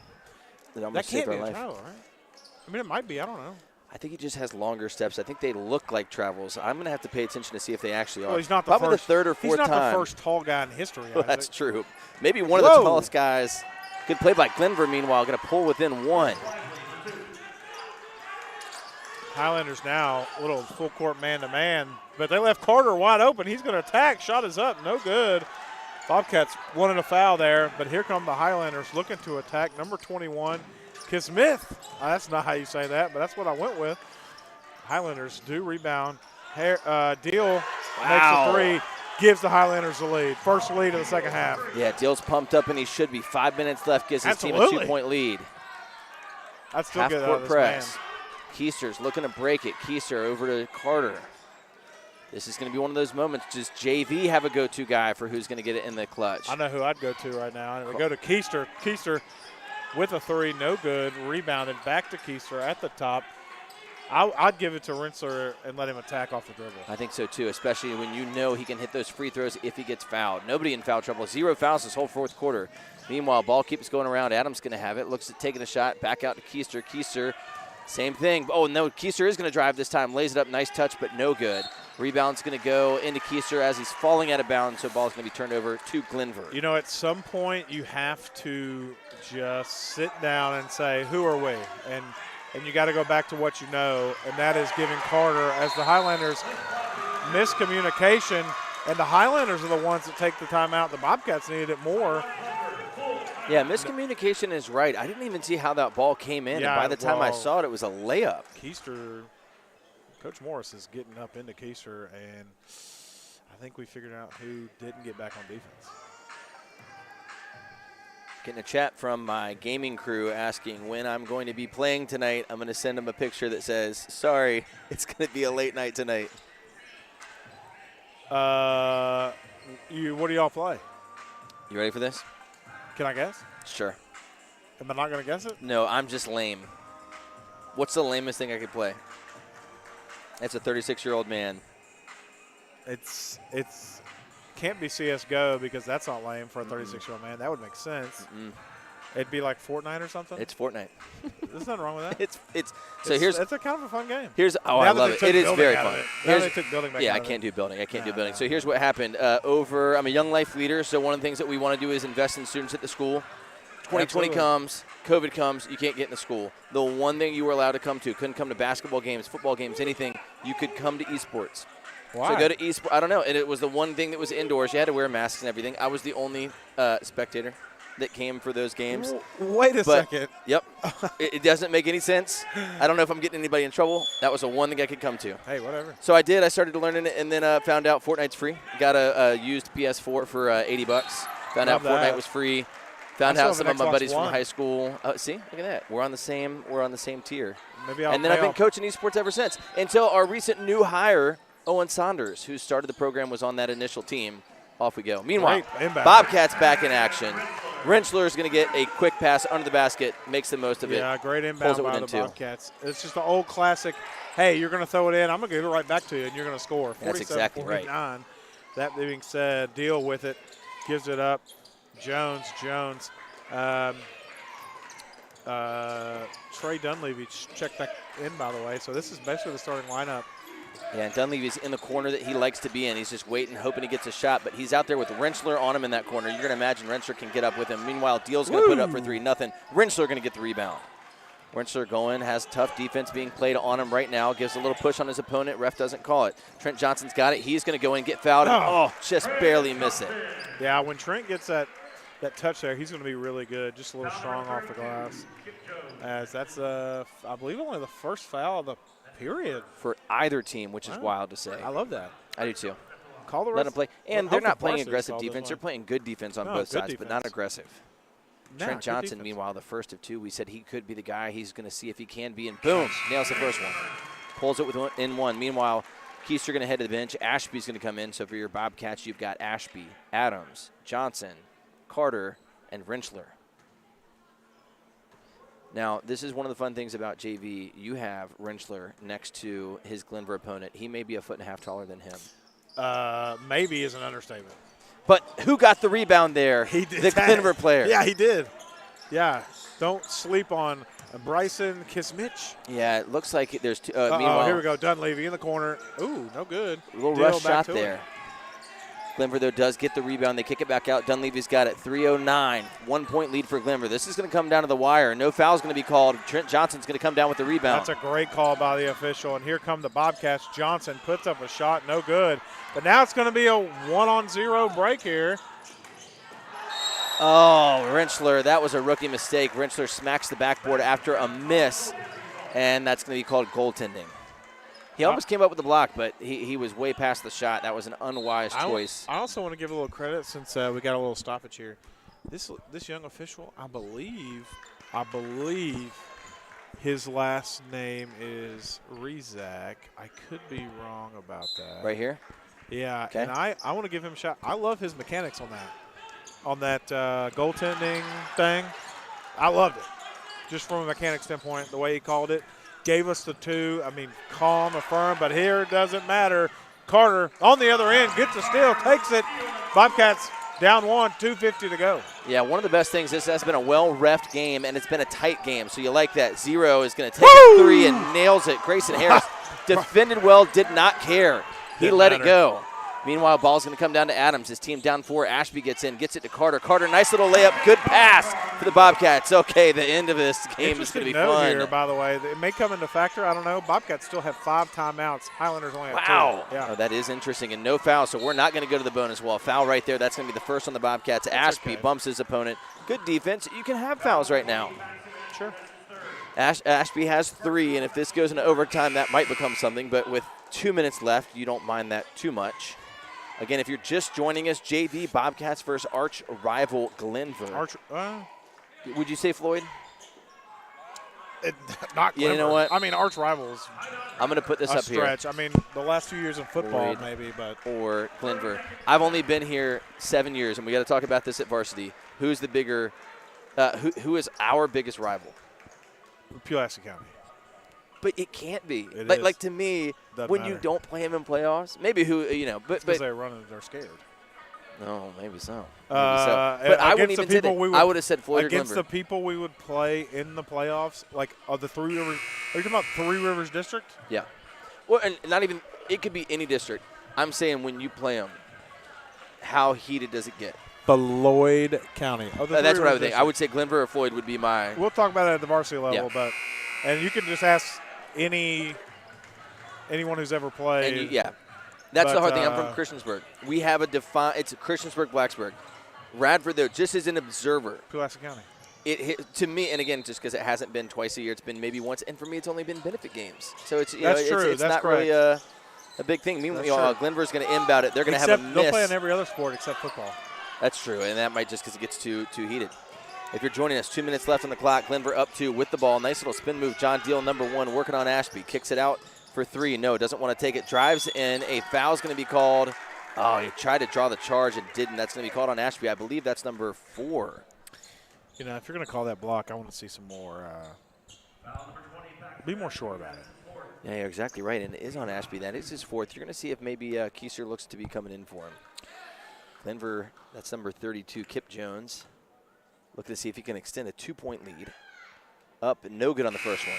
S2: there.
S1: That can't be a travel, right? I mean, it might be. I don't know.
S2: I think he just has longer steps. I think they look like travels. I'm going to have to pay attention to see if they actually are.
S1: Well, he's not the
S2: Probably
S1: first,
S2: the third or fourth time.
S1: He's not the first tall guy in history.
S2: Well, that's true. Maybe one of the tallest guys. Good play by Glenvar, meanwhile, going to pull within one.
S1: Highlanders now a little full court man-to-man, but they left Carter wide open. He's going to attack. Shot is up. No good. Bobcats wanted a foul there, but here come the Highlanders looking to attack. Number 21, Kismith. That's not how you say that, but that's what I went with. Highlanders do rebound. Deal makes a three, gives the Highlanders the lead. First lead of the second half.
S2: Yeah, Deal's pumped up, and he should be. 5 minutes left, gives his team a 2-point lead.
S1: That's still good out of
S2: Half-court
S1: this
S2: press.
S1: man.
S2: Keister's looking to break it. Keister over to Carter. This is going to be one of those moments. Does JV have a go-to guy for who's going to get it in the clutch?
S1: I know who I'd go to right now. We go to Keister. Keister with a three, no good. Rebounded back to Keister at the top. I'd give it to Rensler and let him attack off the dribble.
S2: I think so too, especially when you know he can hit those free throws if he gets fouled. Nobody in foul trouble. 0 fouls this whole fourth quarter. Meanwhile, ball keeps going around. Adams going to have it. Looks at taking a shot. Back out to Keister. Keister, same thing. Oh, no, Keister is going to drive this time. Lays it up. Nice touch, but no good. Rebound's going to go into Keister as he's falling out of bounds, so ball's going to be turned over to Glenvar.
S1: You know, at some point you have to just sit down and say, who are we? And you got to go back to what you know, and that is giving Carter, as the Highlanders miscommunication, and the Highlanders are the ones that take the timeout. The Bobcats needed it more.
S2: Yeah, miscommunication is right. I didn't even see how that ball came in,
S1: Yeah,
S2: and by the time I saw it, it was a layup.
S1: Keister, Coach Morris is getting up into Keister, and I think we figured out who didn't get back on defense.
S2: Getting a chat from my gaming crew asking when I'm going to be playing tonight. I'm going to send them a picture that says, sorry, it's going to be a late night tonight.
S1: What do y'all play?
S2: You ready for this?
S1: Can I guess?
S2: Sure.
S1: Am I not going to guess it?
S2: No, I'm just lame. What's the lamest thing I could play? It's a 36-year-old man.
S1: It's can't be CSGO because that's not lame for a 36-year-old man. That would make sense. It'd be like Fortnite or something.
S2: It's Fortnite.
S1: There's nothing wrong with that.
S2: It's
S1: a kind of a fun game.
S2: I love it. It is very fun.
S1: They took building back.
S2: Yeah, I can't do building. So here's what happened. I'm a Young Life leader, so one of the things that we want to do is invest in students at the school. 2020 comes, COVID comes, you can't get in the school. The one thing you were allowed to come to, couldn't come to basketball games, football games, anything, you could come to esports.
S1: Why?
S2: So go to esports. I don't know. And it was the one thing that was indoors. You had to wear masks and everything. I was the only spectator that came for those games.
S1: Wait a second.
S2: Yep. It doesn't make any sense. I don't know if I'm getting anybody in trouble. That was the one thing I could come to.
S1: Hey, whatever.
S2: So I did. I started learning it and then found out Fortnite's free. Got a used PS4 for $80. Found out Fortnite was free. Found out some of my buddies from high school. See, look at that. We're on the same tier.
S1: Maybe
S2: and then I've been coaching esports ever since until our recent new hire, Owen Saunders, who started the program, was on that initial team. Off we go. Meanwhile, Bobcats back in action. Rensler is going to get a quick pass under the basket, makes the most of it.
S1: Yeah, great inbound by the Bobcats. It's just the old classic, hey, you're going to throw it in, I'm going to give it right back to you, and you're going to score.
S2: That's exactly right.
S1: That being said, deal with it, gives it up. Jones. Trey Dunleavy checked back in, by the way. So this is basically the starting lineup.
S2: Yeah, and Dunleavy's in the corner that he likes to be in. He's just waiting, hoping he gets a shot. But he's out there with Rensler on him in that corner. You're going to imagine Rensler can get up with him. Meanwhile, Deal's going to put up for 3-0. Rensler going to get the rebound. Rensler going, has tough defense being played on him right now. Gives a little push on his opponent. Ref doesn't call it. Trent Johnson's got it. He's going to go in and get fouled. Just barely miss it.
S1: Yeah, when Trent gets that touch there, he's going to be really good. Just a little strong off the glass. As that's, I believe, only the first foul of the period.
S2: For either team, which is wild to say.
S1: I love that.
S2: I do too.
S1: Call the rest.
S2: Let them play. And they're not playing aggressive defense. They're playing good defense on both sides, but not aggressive. Trent Johnson, meanwhile, the first of two, we said he could be the guy. He's going to see if he can be, and boom, nails the first one. Pulls it in one. Meanwhile, Keister going to head to the bench. Ashby's going to come in. So for your Bobcats, you've got Ashby, Adams, Johnson, Carter, and Rensler. Now, this is one of the fun things about JV. You have Rensler next to his Glenvar opponent. He may be a foot and a half taller than him.
S1: Maybe is an understatement.
S2: But who got the rebound there?
S1: He did.
S2: The Glenvar player.
S1: Yeah, he did. Yeah, don't sleep on Bryson Kismich.
S2: Yeah, it looks like there's two.
S1: Oh,
S2: Meanwhile,
S1: here we go. Dunleavy in the corner. Ooh, no good.
S2: a little
S1: Deal
S2: rush
S1: back
S2: shot
S1: to
S2: there.
S1: it.
S2: Glenvar, though, does get the rebound. They kick it back out. Dunleavy's got it. 3:09. 1 point lead for Glenvar. This is going to come down to the wire. No foul's going to be called. Trent Johnson's going to come down with the rebound.
S1: That's a great call by the official. And here come the Bobcats. Johnson puts up a shot. No good. But now it's going to be a 1-on-0 break here.
S2: Oh, Rentschler, that was a rookie mistake. Rentschler smacks the backboard after a miss, and that's going to be called goaltending. He almost came up with the block, but he was way past the shot. That was an unwise choice.
S1: I also want to give a little credit since we got a little stoppage here. This young official, I believe his last name is Rezak. I could be wrong about that.
S2: Right here?
S1: Yeah,
S2: Okay.
S1: and I want to give him a shot. I love his mechanics on that goaltending thing. I loved it. Just from a mechanic standpoint, the way he called it. Gave us the two. I mean, calm, affirm, but here it doesn't matter. Carter on the other end gets the steal, takes it. Bobcats down 1, 2:50 to go.
S2: Yeah, one of the best things, this has been a well-reffed game, and it's been a tight game, so you like that. Zero is going to take a three and nails it. Grayson Harris defended well, did not care. He
S1: Didn't
S2: let
S1: matter.
S2: it go. Meanwhile, ball's going to come down to Adams. His team down 4. Ashby gets in, gets it to Carter. Carter, nice little layup. Good pass for the Bobcats. Okay, the end of this game is going to be
S1: note
S2: fun.
S1: here, by the way. It may come into factor. I don't know. Bobcats still have 5 timeouts. Highlanders only have 2.
S2: Wow.
S1: Yeah.
S2: Oh, that is interesting. And no foul, so we're not going to go to the bonus wall. Foul right there. That's going to be the first on the Bobcats. Ashby
S1: okay.
S2: bumps his opponent. Good defense. You can have fouls right now.
S1: Sure.
S2: Ashby has 3, and if this goes into overtime, that might become something. But with 2 minutes left, you don't mind that too much. Again, if you're just joining us, JV Bobcats versus arch rival Glenvar. Would you say Floyd?
S1: Not
S2: You know
S1: Glenvar.
S2: what?
S1: I mean, arch rivals.
S2: I'm going to put this
S1: A
S2: up
S1: stretch. I mean, the last few years in football,
S2: Floyd.
S1: maybe, but
S2: Or Glenvar. I've only been here 7 years, and we got to talk about this at varsity. Who's the bigger? Who is our biggest rival?
S1: Pulaski County.
S2: But it can't be.
S1: It
S2: Like
S1: is.
S2: to me,
S1: Doesn't
S2: when
S1: matter.
S2: you don't play him in playoffs, maybe but
S1: Because they're running, they're scared.
S2: no, maybe so. Maybe so.
S1: And
S2: But I
S1: against
S2: wouldn't
S1: the
S2: even say
S1: people
S2: that. I would have said Floyd or
S1: Against the
S2: Glenvar.
S1: people we would play in the playoffs, like of the Three Rivers. Are you talking about Three Rivers District?
S2: Yeah. Well, and not even. It could be any district. I'm saying when you play them, how heated does it get?
S1: Beloit County. Oh,
S2: That's what I would think. I would say Glenvar or Floyd would be my.
S1: We'll talk about it at the varsity level,
S2: Yeah.
S1: and you can just ask anyone who's ever played.
S2: And that's the
S1: But,
S2: hard thing. I'm from Christiansburg. We have it's Christiansburg, Blacksburg. Radford, though, just as an observer,
S1: Pulaski County.
S2: to me, and again, just because it hasn't been twice a year, it's been maybe once, and for me, it's only been benefit games. So it's
S1: That's true.
S2: It's
S1: That's
S2: not really a big thing.
S1: That's
S2: Meanwhile,
S1: true.
S2: Glenvar's going to inbound it. They're going to have a miss.
S1: They'll play in every other sport except football.
S2: That's true, and that might just because it gets too heated. If you're joining us, 2 minutes left on the clock. Glenvar up 2 with the ball. Nice little spin move. John Deal, number 1, working on Ashby. Kicks it out for 3. No, doesn't want to take it. Drives in. A foul's going to be called. Oh, he tried to draw the charge and didn't. That's going to be called on Ashby. I believe that's number 4.
S1: You know, if you're going to call that block, I want to see some more. Be more sure about it.
S2: Yeah, you're exactly right, and it is on Ashby. That is his 4th. You're going to see if maybe Keiser looks to be coming in for him. Glenvar, that's number 32, Kip Jones. Looking to see if he can extend a 2-point lead. Up, no good on the first one.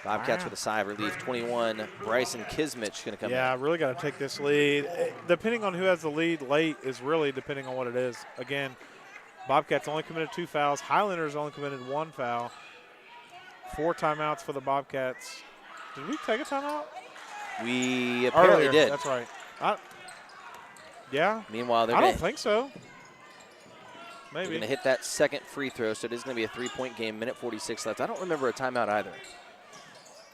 S2: Bobcats with a sigh of relief. 21, Bryson Kismich going to come in.
S1: Yeah, I really got to take this lead. Depending on who has the lead late is really depending on what it is. Again, Bobcats only committed 2 fouls. Highlanders only committed 1 foul. 4 timeouts for the Bobcats. Did we take a timeout?
S2: We apparently
S1: Earlier,
S2: did.
S1: That's right. Yeah.
S2: Meanwhile, they're
S1: I
S2: going
S1: don't think so. Maybe.
S2: to hit that second free throw, so it is going to be a 3-point game. Minute 46 left. I don't remember a timeout either.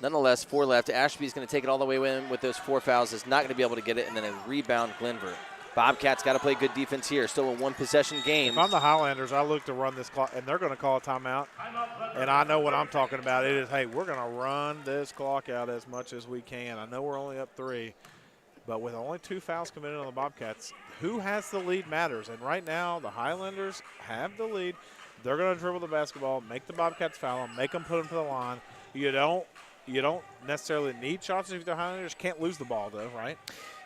S2: Nonetheless, 4 left. Ashby's going to take it all the way in with those 4 fouls. Is not going to be able to get it, and then a rebound, Glenvar. Bobcats got to play good defense here. Still a 1-possession game.
S1: If I'm the Highlanders, I look to run this clock, and they're going to call a timeout. And I know what I'm talking about. It is, hey, we're going to run this clock out as much as we can. I know we're only up 3, but with only 2 fouls committed on the Bobcats, who has the lead matters. And right now, the Highlanders have the lead. They're going to dribble the basketball, make the Bobcats foul them, make them put them to the line. You don't necessarily need shots if the Highlanders can't lose the ball, though, right?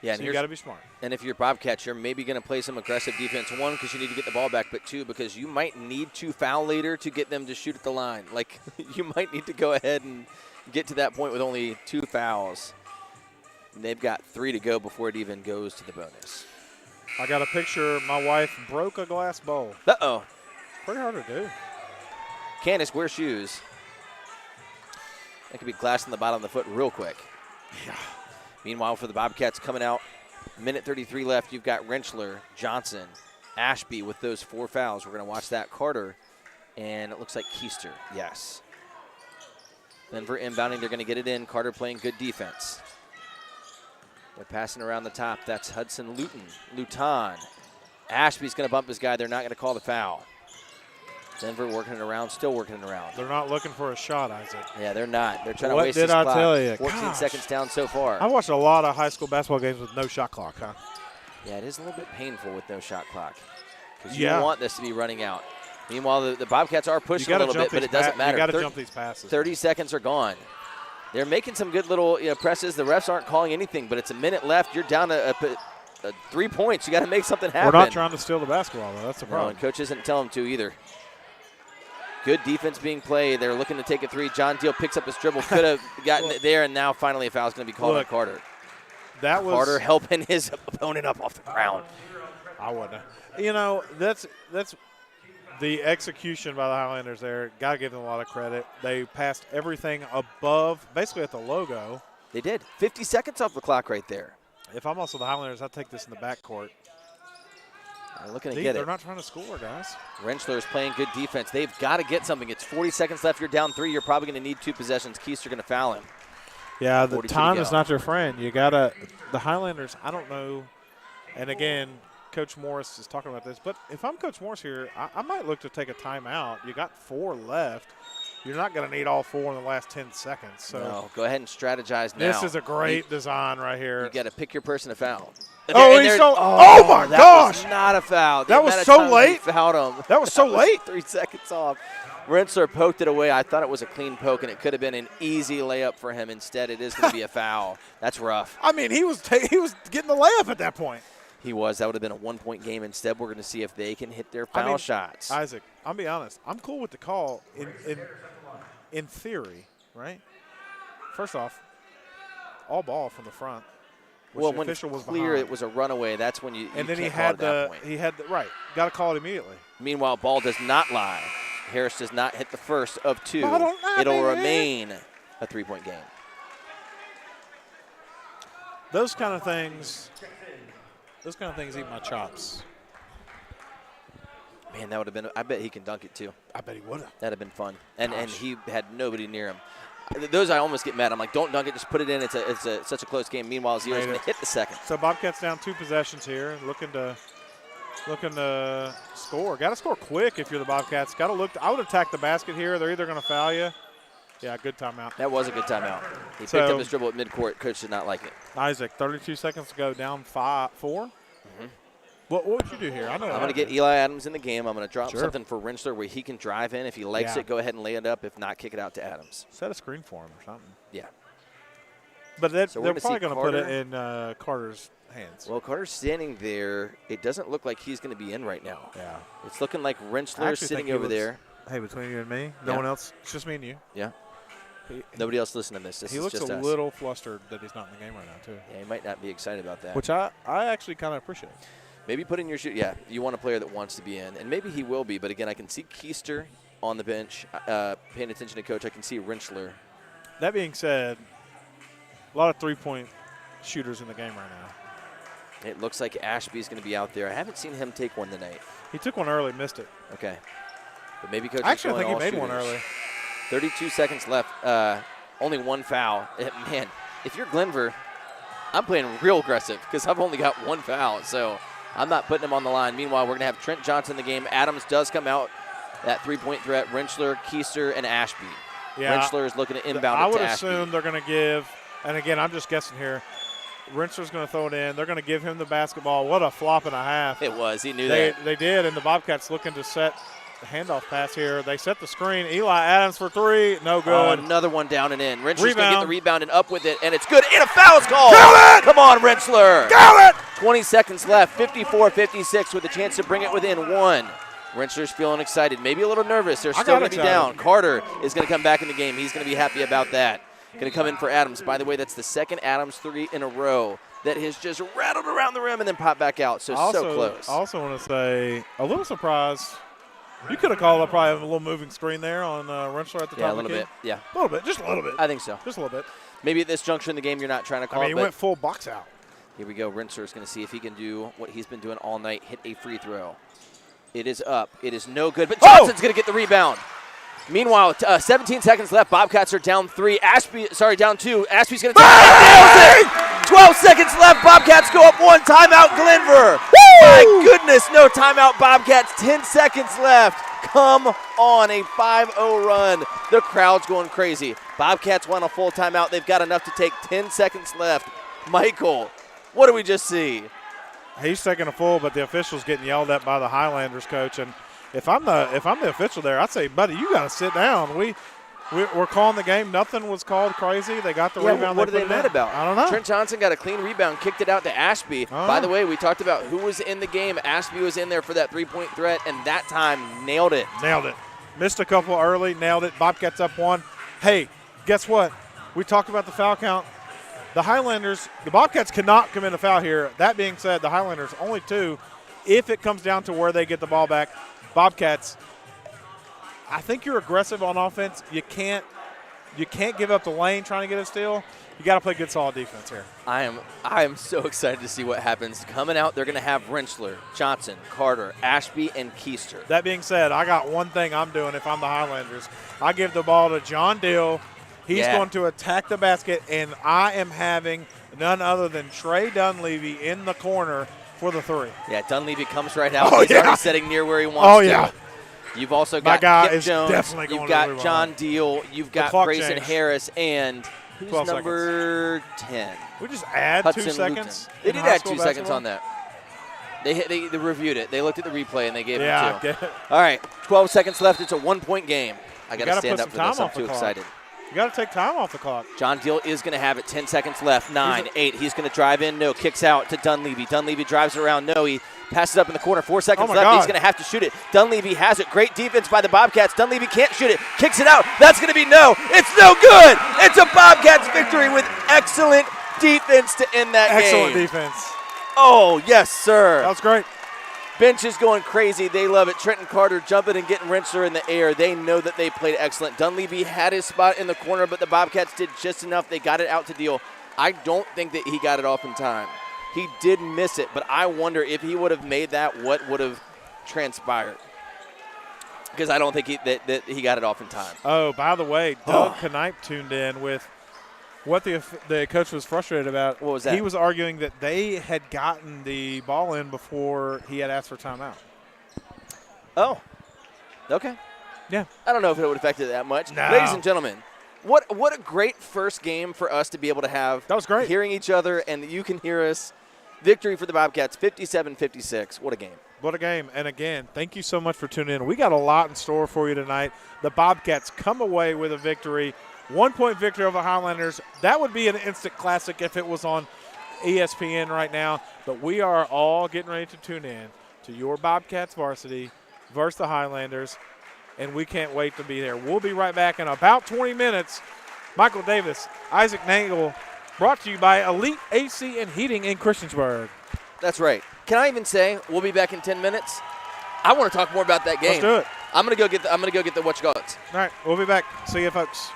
S2: Yeah, and
S1: so you got to be smart.
S2: And if you're Bobcats, you're maybe going to play some aggressive defense. One, because you need to get the ball back, but two, because you might need to foul later to get them to shoot at the line. Like, you might need to go ahead and get to that point with only 2 fouls. And they've got 3 to go before it even goes to the bonus.
S1: I got a picture. My wife broke a glass bowl.
S2: Uh-oh.
S1: Pretty hard to do.
S2: Candace, wear shoes. That could be glass in the bottom of the foot real quick.
S1: Yeah.
S2: Meanwhile, for the Bobcats coming out, minute 33 left, you've got Rentschler, Johnson, Ashby with those 4 fouls. We're going to watch that. Carter, and it looks like Keister. Yes. Glenvar inbounding. They're going to get it in. Carter playing good defense. They're passing around the top. That's Hudson Luton. Ashby's going to bump his guy. They're not going to call the foul. Denver working it around, still working it around.
S1: They're not looking for a shot, Isaac.
S2: Yeah, they're not. They're trying to
S1: What
S2: waste
S1: did
S2: this
S1: I
S2: clock.
S1: tell you?
S2: 14
S1: Gosh.
S2: seconds down so far.
S1: I watched a lot of high school basketball games with no shot clock, huh?
S2: Yeah, it is a little bit painful with no shot clock. Because
S1: Yeah.
S2: you want this to be running out. Meanwhile, the Bobcats are pushing a little bit, but it doesn't matter.
S1: You got to jump these passes.
S2: 30 seconds are gone. They're making some good little presses. The refs aren't calling anything, but it's a minute left. You're down to 3 points. You got to make something happen.
S1: We're not trying to steal the basketball, though. That's the
S2: No,
S1: problem.
S2: and coach isn't telling them to either. Good defense being played. They're looking to take a 3. John Deal picks up his dribble. Could have gotten it there, and now finally a foul is going to be called on Carter.
S1: That was
S2: Carter helping his opponent up off the ground.
S1: I wouldn't. You know, that's the execution by the Highlanders there. Got to give them a lot of credit. They passed everything above, basically at the logo.
S2: They did. 50 seconds off the clock right there.
S1: If I'm also the Highlanders, I'd take this in the backcourt.
S2: They're looking to get
S1: They're
S2: it.
S1: not trying to score, guys.
S2: Rentschler is playing good defense. They've got to get something. It's 40 seconds left. You're down 3. You're probably going to need 2 possessions. Keister going to foul him.
S1: Yeah, the
S2: 42 to
S1: time
S2: go.
S1: is not your friend. You got to – the Highlanders, I don't know. And, again, Coach Morris is talking about this. But if I'm Coach Morris here, I might look to take a timeout. You got 4 left. You're not going to need all 4 in the last 10 seconds. So
S2: No, go ahead and strategize now.
S1: this is a great design right here.
S2: You got to pick your person to foul.
S1: Oh,
S2: And
S1: he's
S2: there-
S1: so – oh, my
S2: that
S1: gosh.
S2: was not a foul. The
S1: That was
S2: amount of
S1: so
S2: times he
S1: late.
S2: Fouled him.
S1: That was so late.
S2: 3 seconds off. Rentschler poked it away. I thought it was a clean poke, and it could have been an easy layup for him. Instead, it is going to be a foul. That's rough.
S1: I mean, he was getting the layup at that point.
S2: He was. That would have been a 1-point game. Instead, we're going to see if they can hit their foul shots.
S1: Isaac, I'll be honest. I'm cool with the call in theory, right? First off, all ball from the front.
S2: Well,
S1: the
S2: when
S1: official
S2: it's
S1: was
S2: clear
S1: behind.
S2: it was a runaway, that's when you
S1: And then
S2: can't call it at that point.
S1: right. Got to call it immediately.
S2: Meanwhile, ball does not lie. Harris does not hit the first of 2.
S1: Ball don't lie,
S2: It'll
S1: baby.
S2: remain a 3-point game.
S1: Those kind of things eat my chops.
S2: Man, that would have been – I bet he can dunk it too.
S1: I bet he would have.
S2: That would have been fun. And he had nobody near him. Those I almost get mad. I'm like, don't dunk it. Just put it in. It's such a close game. Meanwhile, Zero's going to hit the second.
S1: So Bobcats down 2 possessions here, looking to score. Got to score quick if you're the Bobcats. Got to look. I would attack the basket here. They're either going to foul you. Yeah, good timeout.
S2: That was a good timeout. He picked
S1: So-
S2: up his dribble at midcourt. Coach did not like it.
S1: Isaac, 32 seconds to go, down 4. What would you do here? I know.
S2: I'm going to get Eli Adams in the game. I'm going to drop
S1: Sure.
S2: something for Rentschler where he can drive in. If he likes
S1: Yeah.
S2: it, go ahead and lay it up. If not, kick it out to Adams.
S1: Set a screen for him or something.
S2: Yeah.
S1: But
S2: So we're
S1: they're
S2: gonna
S1: probably
S2: see
S1: going to put it
S2: Carter.
S1: in Carter's hands.
S2: Well, Carter's standing there. It doesn't look like he's going to be in right now.
S1: Yeah.
S2: It's looking like
S1: I
S2: Rentschler's
S1: actually
S2: sitting
S1: think he
S2: over
S1: looks-
S2: there.
S1: Hey, between you and me, no
S2: Yeah.
S1: one else. It's just me and you.
S2: Yeah.
S1: He
S2: Nobody else listening to this. This is
S1: looks
S2: just
S1: a
S2: us.
S1: little flustered that he's not in the game right now, too.
S2: Yeah, he might not be excited about that.
S1: Which I actually kind of appreciate.
S2: Maybe put in your shoe. Yeah, you want a player that wants to be in, and maybe he will be. But again, I can see Keister on the bench, paying attention to coach. I can see Rentschler.
S1: That being said, a lot of 3-point shooters in the game right now.
S2: It looks like Ashby's going to be out there. I haven't seen him take one tonight.
S1: He took one early, missed it.
S2: Okay, but maybe coach.
S1: Actually, I
S2: is
S1: think he
S2: going
S1: made
S2: all
S1: one
S2: shooters.
S1: early.
S2: 32 seconds left. Only 1 foul. Man, if you're Glenvar, I'm playing real aggressive because I've only got 1 foul, so I'm not putting him on the line. Meanwhile, we're going to have Trent Johnson in the game. Adams does come out. That 3-point threat. Rentschler, Keister, and Ashby.
S1: Yeah,
S2: Rentschler is looking to inbound
S1: I
S2: it
S1: would
S2: to Ashby.
S1: assume they're going to give, and again, I'm just guessing here, Rentschler's going to throw it in. They're going to give him the basketball. What a flop and a half.
S2: It was. He knew that.
S1: They did, and the Bobcats looking to set handoff pass here. They set the screen. Eli Adams for three. No
S2: Oh,
S1: good.
S2: another one down and in. Rensselaer's going to get
S1: Rebound.
S2: the rebound and up with it, and it's good. And a foul's called.
S1: Count it!
S2: Come on, Rensselaer.
S1: Count it!
S2: 20 seconds left, 54-56 with a chance to bring it within one. Rensselaer's feeling excited, maybe a little nervous. They're still going to be down. Carter is going to come back in the game. He's going to be happy about that. Going to come in for Adams. By the way, that's the second Adams three in a row that has just rattled around the rim and then popped back out. So close.
S1: I also want to say a little surprise. You could have called up probably a little moving screen there on Rensselaer at the top.
S2: Yeah, a
S1: of the
S2: little
S1: key.
S2: bit. Yeah,
S1: A little bit, just a little bit.
S2: I think so.
S1: Just a little bit.
S2: Maybe at this juncture in the game you're not trying to call
S1: I mean, he
S2: it, but
S1: went full box out.
S2: here we go. Rensselaer's going to see if he can do what he's been doing all night, hit a free throw. It is up. It is no good, but Johnson's going to get the rebound. Meanwhile, 17 seconds left. Bobcats are down down two. Ashby's going to take it. Nails it! 12 seconds left. Bobcats go up one. Timeout, Glenvar. My goodness, no timeout, Bobcats. 10 seconds left. Come on, a 5-0 run. The crowd's going crazy. Bobcats want a full timeout. They've got enough to take 10 seconds left. Michael, what do we just see?
S1: He's taking a full, but the official's getting yelled at by the Highlanders coach. And if I'm the official there, I'd say, buddy, you got to sit down. We're calling the game. Nothing was called crazy. They got the rebound.
S2: What are they mad about?
S1: I don't know.
S2: Trent Johnson got a clean rebound, kicked it out to Ashby. By the way, we talked about who was in the game. Ashby was in there for that three-point threat, and that time nailed it.
S1: Nailed it. Missed a couple early, nailed it. Bobcats up one. Hey, guess what? We talked about the foul count. The Bobcats cannot commit a foul here. That being said, the Highlanders only two. If it comes down to where they get the ball back, Bobcats, I think you're aggressive on offense. You can't give up the lane trying to get a steal. You got to play good, solid defense here.
S2: I am so excited to see what happens. Coming out, they're going to have Rensselaer, Johnson, Carter, Ashby, and Keister.
S1: That being said, I got one thing I'm doing if I'm the Highlanders. I give the ball to John Dill. He's going to attack the basket, and I am having none other than Trey Dunleavy in the corner for the three.
S2: Yeah, Dunleavy comes right out. He's already sitting near where he wants to.
S1: Oh, yeah.
S2: You've also
S1: My
S2: got
S1: guy
S2: Kip
S1: is
S2: Jones.
S1: definitely going
S2: You've
S1: to
S2: got
S1: the
S2: John
S1: rebound.
S2: Deal. You've got
S1: clock
S2: Grayson
S1: changed.
S2: Harris. And who's
S1: 12
S2: number 10?
S1: We just add
S2: Hudson
S1: 2 seconds.
S2: Luton. They
S1: in
S2: did
S1: high
S2: add
S1: school
S2: 2 seconds
S1: basketball?
S2: on that. They reviewed it. They looked at the replay, and they gave
S1: Yeah,
S2: it 2.
S1: I get it.
S2: All right, 12 seconds left. It's a 1-point game. I got to
S1: gotta
S2: stand
S1: put
S2: up
S1: some
S2: for this.
S1: time
S2: I'm
S1: off the
S2: too
S1: clock.
S2: excited.
S1: You got to take time off the clock.
S2: John Deal is going to have it. 10 seconds left. 9, 8. He's going to drive in. No. Kicks out to Dunleavy. Dunleavy drives around. No. He passes up in the corner. 4 seconds left.
S1: God.
S2: He's going to have to shoot it. Dunleavy has it. Great defense by the Bobcats. Dunleavy can't shoot it. Kicks it out. That's going to be no. It's no good. It's a Bobcats victory with excellent defense to end that game.
S1: Excellent defense.
S2: Oh, yes, sir.
S1: That was great.
S2: Bench is going crazy. They love it. Trenton Carter jumping and getting Rensselaer in the air. They know that they played excellent. Dunleavy had his spot in the corner, but the Bobcats did just enough. They got it out to Deal. I don't think that he got it off in time. He did miss it, but I wonder if he would have made that, what would have transpired. Because I don't think that he got it off in time.
S1: Oh, by the way, Doug Knipe tuned in with what the coach was frustrated about.
S2: What was that?
S1: He was arguing that they had gotten the ball in before he had asked for timeout.
S2: Oh, okay.
S1: Yeah.
S2: I don't know if it would affect it that much.
S1: No.
S2: Ladies and gentlemen, what a great first game for us to be able to have.
S1: That was great.
S2: Hearing each other and you can hear us. Victory for the Bobcats, 57-56. What a game.
S1: What a game. And again, thank you so much for tuning in. We got a lot in store for you tonight. The Bobcats come away with a victory. 1-point victory over Highlanders. That would be an instant classic if it was on ESPN right now. But we are all getting ready to tune in to your Bobcats varsity versus the Highlanders. And we can't wait to be there. We'll be right back in about 20 minutes. Michael Davis, Isaac Nangle, brought to you by Elite AC and Heating in Christiansburg.
S2: That's right. Can I even say we'll be back in 10 minutes? I want to talk more about that game.
S1: Let's do it.
S2: I'm gonna go get the what you call it.
S1: All right, we'll be back. See you, folks.